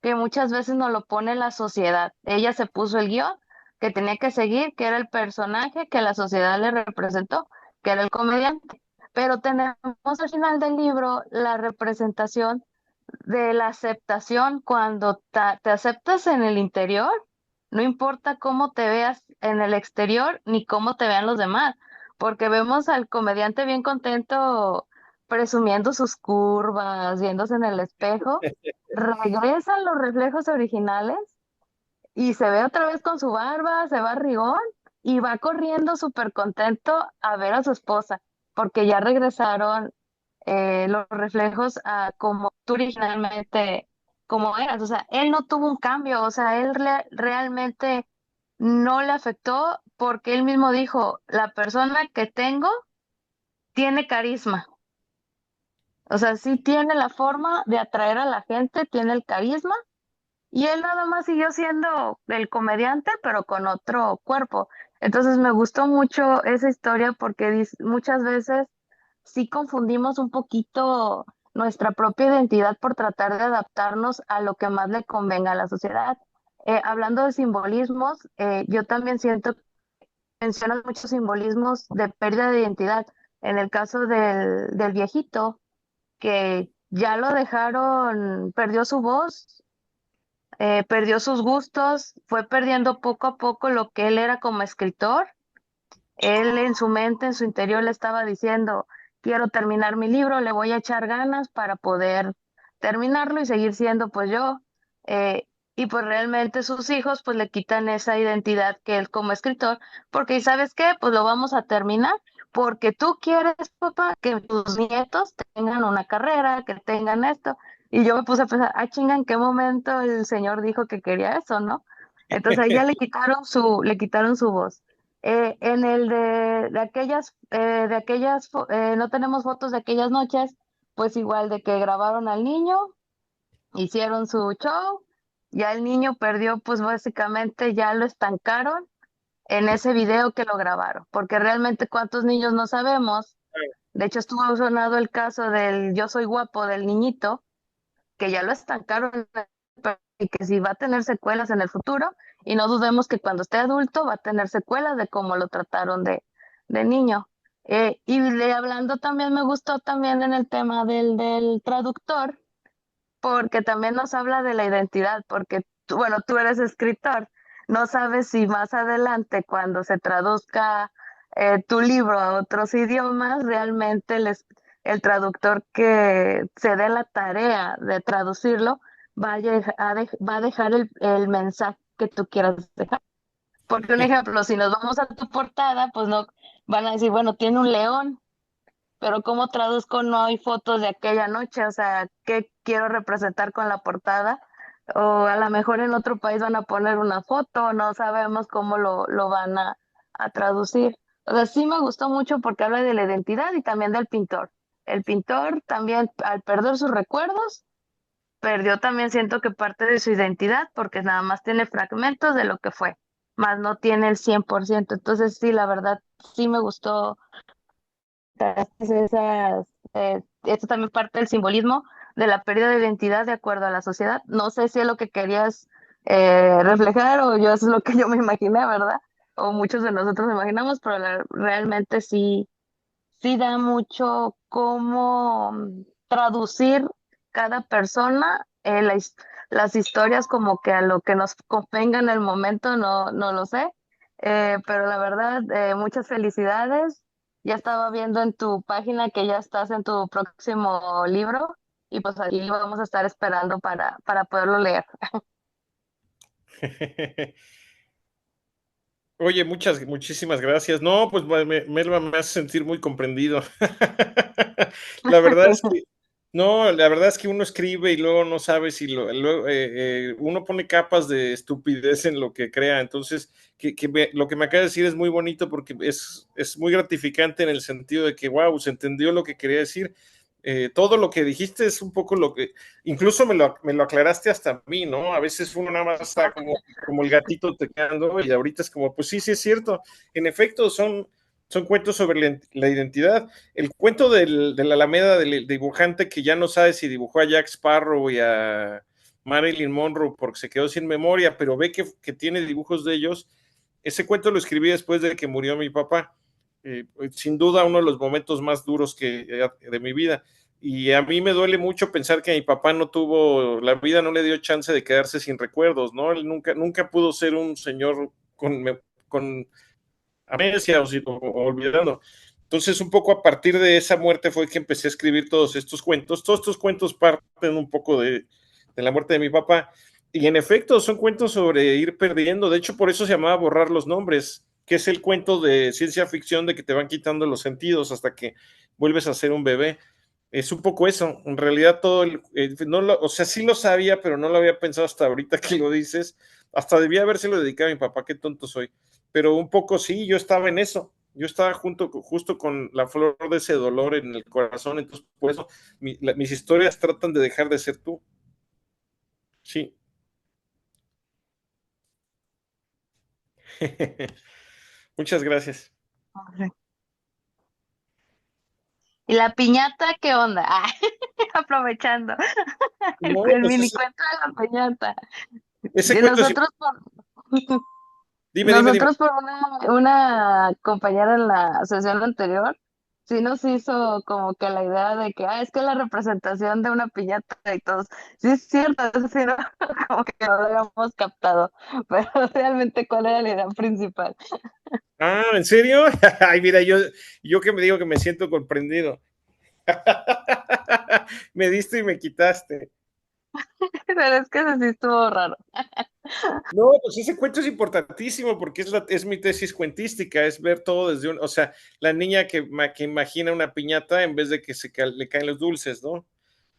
que muchas veces nos lo pone la sociedad. Ella se puso el guión que tenía que seguir, que era el personaje que la sociedad le representó, que era el comediante. Pero tenemos al final del libro la representación de la aceptación cuando te aceptas en el interior, no importa cómo te veas en el exterior ni cómo te vean los demás, porque vemos al comediante bien contento presumiendo sus curvas, viéndose en el espejo, regresan los reflejos originales y se ve otra vez con su barba, se va a rigón y va corriendo súper contento a ver a su esposa, porque ya regresaron los reflejos a como tú originalmente, como eras. O sea, él no tuvo un cambio, o sea, él realmente no le afectó porque él mismo dijo, la persona que tengo tiene carisma. O sea, sí tiene la forma de atraer a la gente, tiene el carisma y él nada más siguió siendo el comediante, pero con otro cuerpo. Entonces me gustó mucho esa historia porque muchas veces sí confundimos un poquito nuestra propia identidad por tratar de adaptarnos a lo que más le convenga a la sociedad. Hablando de simbolismos, yo también siento que mencionas muchos simbolismos de pérdida de identidad. En el caso del viejito, que ya lo dejaron, perdió su voz, perdió sus gustos, fue perdiendo poco a poco lo que él era como escritor. Él en su mente, en su interior, le estaba diciendo, quiero terminar mi libro, le voy a echar ganas para poder terminarlo y seguir siendo pues yo. Eh, y pues realmente sus hijos pues le quitan esa identidad que él como escritor, porque ¿y sabes qué? Pues lo vamos a terminar porque tú quieres, papá, que tus nietos tengan una carrera, que tengan esto. Y yo me puse a pensar, ah, chinga, ¿en qué momento el señor dijo que quería eso, no? Entonces ahí ya le quitaron su voz. En el de aquellas, no tenemos fotos de aquellas noches, pues igual de que grabaron al niño, hicieron su show, ya el niño perdió, pues básicamente ya lo estancaron en ese video que lo grabaron, porque realmente cuántos niños no sabemos. De hecho, estuvo sonado el caso del Yo soy guapo del niñito, que ya lo estancaron y que si va a tener secuelas en el futuro, y no dudemos que cuando esté adulto va a tener secuelas de cómo lo trataron de niño. Hablando también, me gustó también en el tema del traductor, porque también nos habla de la identidad, porque tú, bueno, tú eres escritor, no sabes si más adelante, cuando se traduzca tu libro a otros idiomas, realmente el traductor que se dé la tarea de traducirlo va a dejar el mensaje que tú quieras dejar. Porque un ejemplo, si nos vamos a tu portada, pues no van a decir, bueno, tiene un león, pero ¿cómo traduzco? No hay fotos de aquella noche, o sea, ¿qué quiero representar con la portada? O a lo mejor en otro país van a poner una foto, no sabemos cómo lo van a traducir. O sea, sí me gustó mucho porque habla de la identidad y también del pintor. El pintor también, al perder sus recuerdos, perdió también, siento que parte de su identidad, porque nada más tiene fragmentos de lo que fue, más no tiene el 100%. Entonces, sí, la verdad, sí me gustó esto también parte del simbolismo de la pérdida de identidad de acuerdo a la sociedad. No sé si es lo que querías reflejar o yo es lo que yo me imaginé, ¿verdad? O muchos de nosotros imaginamos, pero realmente sí, sí da mucho cómo traducir cada persona, las historias como que a lo que nos convenga en el momento, no lo sé. Pero la verdad, muchas felicidades. Ya estaba viendo en tu página que ya estás en tu próximo libro y pues ahí vamos a estar esperando para poderlo leer.
Oye, muchísimas gracias. No, pues Melba me hace sentir muy comprendido. La verdad es que, no, la verdad es que uno escribe y luego no sabe si luego, uno pone capas de estupidez en lo que crea. Entonces, lo que me acaba de decir es muy bonito porque es muy gratificante en el sentido de que, wow, se entendió lo que quería decir. Todo lo que dijiste es un poco lo que, incluso me lo aclaraste hasta a mí, ¿no? A veces uno nada más está como el gatito tecleando y ahorita es como, pues sí, sí es cierto. En efecto, son cuentos sobre la identidad. El cuento de la Alameda del dibujante que ya no sabe si dibujó a Jack Sparrow y a Marilyn Monroe porque se quedó sin memoria, pero ve que tiene dibujos de ellos. Ese cuento lo escribí después de que murió mi papá. Sin duda uno de los momentos más duros de mi vida. Y a mí me duele mucho pensar que mi papá no tuvo, la vida no le dio chance de quedarse sin recuerdos, ¿no? Él nunca pudo ser un señor con amnesia o olvidando. Entonces, un poco a partir de esa muerte fue que empecé a escribir todos estos cuentos. Todos estos cuentos parten un poco de la muerte de mi papá. Y en efecto, son cuentos sobre ir perdiendo. De hecho, por eso se llamaba Borrar los Nombres, que es el cuento de ciencia ficción de que te van quitando los sentidos hasta que vuelves a ser un bebé. Es un poco eso. En realidad, o sea, sí lo sabía, pero no lo había pensado hasta ahorita que lo dices. Hasta debía habérselo dedicado a mi papá, qué tonto soy. Pero un poco sí, yo estaba en eso. Yo estaba justo con la flor de ese dolor en el corazón. Entonces, por eso mis historias tratan de dejar de ser tú. Sí. Muchas gracias.
¿Y la piñata qué onda? Ah, aprovechando
No,
el
pues
mini cuento de la piñata.
ese
Que
cuento es.
nosotros
Dime.
Nosotros por una compañera en la sesión anterior, sí nos hizo como que la idea de que, es que la representación de una piñata y todos, sí es cierto, eso sí, no, como que no lo habíamos captado, pero realmente cuál era la idea principal.
Ah, ¿en serio? Ay, mira, yo que me digo que me siento comprendido. Me diste y me quitaste.
Pero es que eso sí estuvo raro.
No, pues ese cuento es importantísimo porque es mi tesis cuentística, es ver todo desde o sea, la niña que imagina una piñata en vez de que le caen los dulces, ¿no?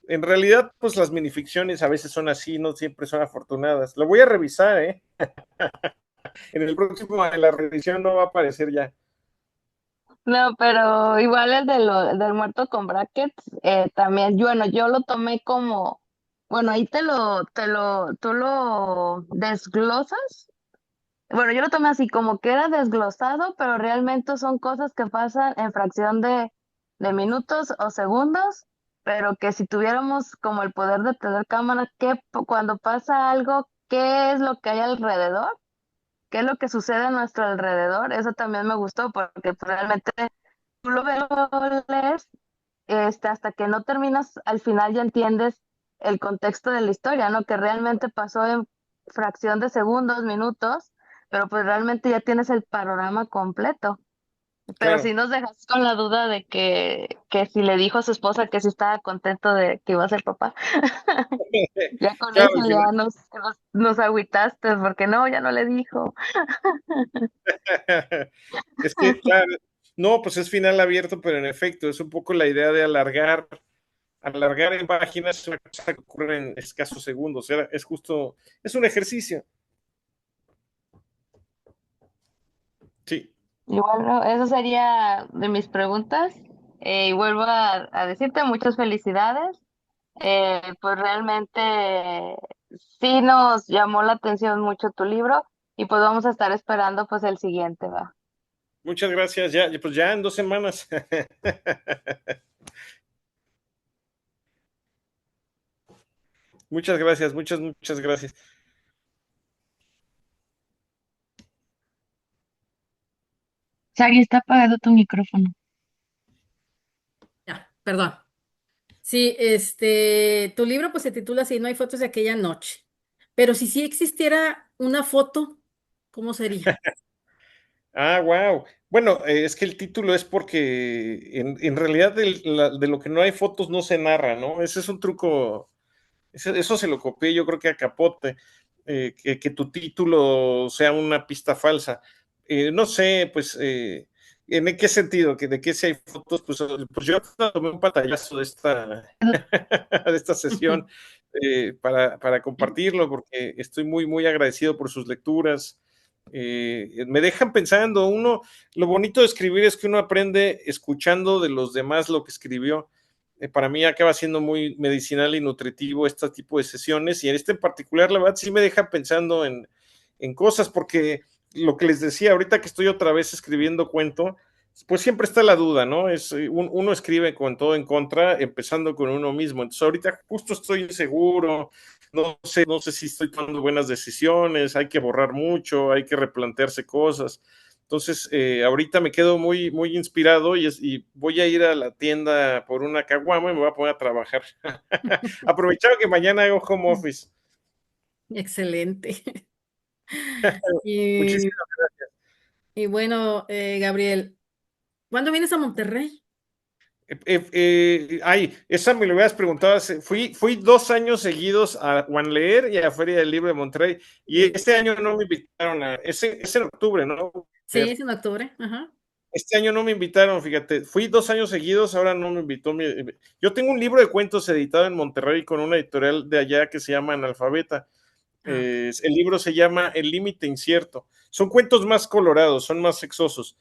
En realidad, pues las minificciones a veces son así, no siempre son afortunadas. Lo voy a revisar, ¿eh? En en la revisión no va a aparecer ya.
No, pero igual del muerto con brackets, también, bueno, yo lo tomé como, bueno, ahí tú lo desglosas. Bueno, yo lo tomé así, como que era desglosado, pero realmente son cosas que pasan en fracción de minutos o segundos, pero que si tuviéramos como el poder de tener cámara, cuando pasa algo, ¿qué es lo que hay alrededor? ¿Qué es lo que sucede a nuestro alrededor? Eso también me gustó, porque pues, realmente tú lo ves, lo lees, hasta que no terminas, al final ya entiendes el contexto de la historia, ¿no? Que realmente pasó en fracción de segundos, minutos, pero pues realmente ya tienes el panorama completo. Pero
Claro.
sí nos dejas con la duda de que si le dijo a su esposa que sí estaba contento de que iba a ser papá. Ya con
Claro,
eso ya nos agüitaste, porque no, ya no le dijo.
es que, claro, no, pues es final abierto, pero en efecto, es un poco la idea de alargar en páginas una cosa que ocurre en escasos segundos. Es justo, es un ejercicio. Sí,
Y bueno, eso sería de mis preguntas. Y vuelvo a decirte muchas felicidades. Pues realmente sí nos llamó la atención mucho tu libro y pues vamos a estar esperando pues el siguiente, va.
muchas gracias. Ya, pues ya en 2 semanas. Muchas gracias, muchas gracias.
Sari, está apagado tu micrófono.
Ya, perdón. Sí, tu libro pues se titula así, No hay fotos de aquella noche. Pero si sí existiera una foto, ¿cómo sería?
Ah, wow. Bueno, es que el título es porque en realidad de lo que no hay fotos no se narra, ¿no? Ese es un truco, eso se lo copié yo creo que a Capote, que tu título sea una pista falsa. No sé, pues, ¿en qué sentido? ¿De qué si hay fotos? Pues yo tomé un pantallazo de de esta sesión para compartirlo, porque estoy muy agradecido por sus lecturas. Me dejan pensando, lo bonito de escribir es que uno aprende escuchando de los demás lo que escribió. Para mí acaba siendo muy medicinal y nutritivo este tipo de sesiones, y en este en particular, la verdad, sí me deja pensando en cosas, porque lo que les decía, ahorita que estoy otra vez escribiendo cuento, pues siempre está la duda, ¿no? Uno escribe con todo en contra, empezando con uno mismo. Entonces ahorita justo estoy inseguro, no sé si estoy tomando buenas decisiones, hay que borrar mucho, hay que replantearse cosas. Entonces, ahorita me quedo muy, muy inspirado y voy a ir a la tienda por una caguama y me voy a poner a trabajar. Aprovechando que mañana hago home office.
Excelente. Y,
Muchísimas
y bueno, Gabriel, ¿cuándo vienes a Monterrey?
esa me lo hubieras preguntado. Fui 2 años seguidos a Juan Leer y a Feria del Libro de Monterrey, y
Sí,
este año no me invitaron es en octubre, ¿no?
sí, es en octubre. Ajá.
Este año no me invitaron, fíjate, fui 2 años seguidos, ahora no me invitó. Yo tengo un libro de cuentos editado en Monterrey con una editorial de allá que se llama Analfabeta.
Ah,
El libro se llama El límite incierto. Son cuentos más colorados, son más sexosos.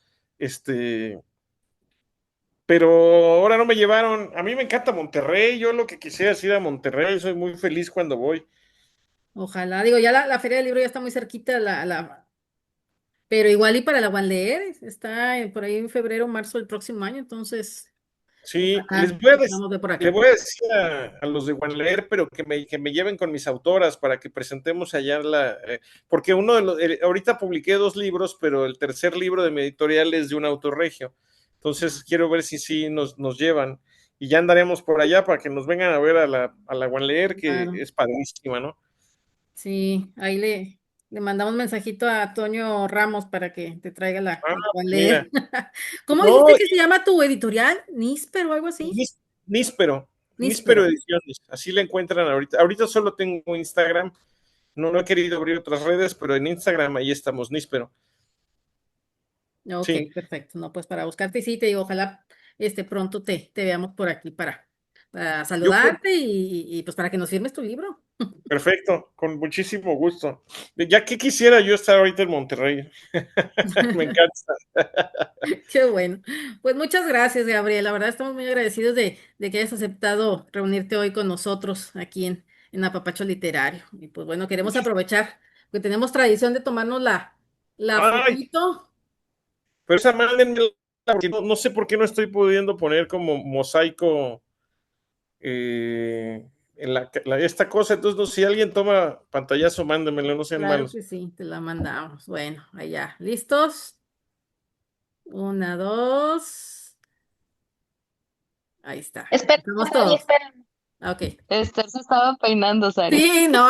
Pero ahora no me llevaron. A mí me encanta Monterrey, yo lo que quisiera es ir a Monterrey, soy muy feliz cuando voy.
ojalá, digo, ya la Feria del Libro ya está muy cerquita, pero igual y para la Leer está por ahí en febrero, marzo del próximo año, entonces,
Sí,
ojalá que podamos ver por
le
acá.
voy a decir a los de Juan Leer, pero que me lleven con mis autoras para que presentemos allá porque uno de ahorita publiqué 2 libros, pero el tercer libro de mi editorial es de un autor regio. Entonces quiero ver si sí nos llevan y ya andaremos por allá para que nos vengan a ver a la Juan Leer, que
Claro.
es padrísima, ¿no?
Sí, ahí le mandamos mensajito a Toño Ramos para que te traiga
Ah,
la
mira.
leer. ¿Cómo
No,
dijiste que se llama tu editorial? ¿Nísper o algo así?
Níspero,
Níspero.
Níspero Ediciones, así la encuentran ahorita. Ahorita solo tengo Instagram, no he querido abrir otras redes, pero en Instagram ahí estamos, Níspero.
Ok,
Sí,
perfecto. No, pues para buscarte, y sí, te digo, ojalá pronto te veamos por aquí para
yo con,
saludarte y pues para que nos firmes tu libro.
perfecto, con muchísimo gusto. Ya que quisiera yo estar ahorita en Monterrey. Me encanta.
Qué bueno. Pues muchas gracias, Gabriel. La verdad estamos muy agradecidos de que hayas aceptado reunirte hoy con nosotros aquí en Apapacho Literario. Y pues bueno, queremos aprovechar, porque tenemos tradición de tomarnos la
Ay,
fotito.
pero esa mándenme, porque no sé por qué no estoy pudiendo poner como mosaico en esta cosa. Entonces, no, si alguien toma pantallazo, mándemelo, no sean
Claro
malos.
que sí, te la mandamos. Bueno, allá. ¿Listos? Una, dos. Ahí está.
Espera,
Estamos
Sari,
todos.
espera.
Ok.
Esther se estaba peinando, Sari.
Sí, no,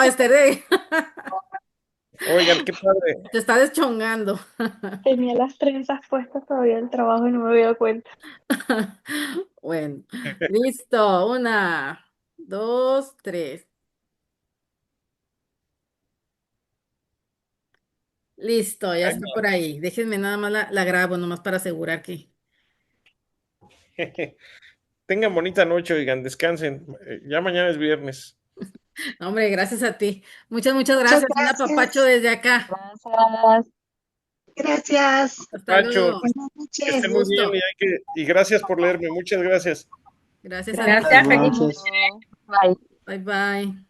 Oigan, qué padre.
te está deschongando.
Tenía las trenzas puestas todavía del trabajo y no me había dado cuenta.
Bueno, listo. Una, dos, tres. Listo, ya está por ahí. Déjenme nada más la grabo, nomás para asegurar que.
Tengan bonita noche, oigan, descansen. Ya mañana es viernes.
No, hombre, gracias a ti. Muchas
Muchas
gracias. Un apapacho
gracias.
desde acá.
Gracias.
Gracias.
Hasta
Pacho,
luego.
Buenas
que
Un
estén
noches.
muy bien
gusto.
y gracias por leerme. Muchas gracias.
Gracias a ti.
Hasta
Gracias, feliz
luego.
noche.
Bye.
Bye bye.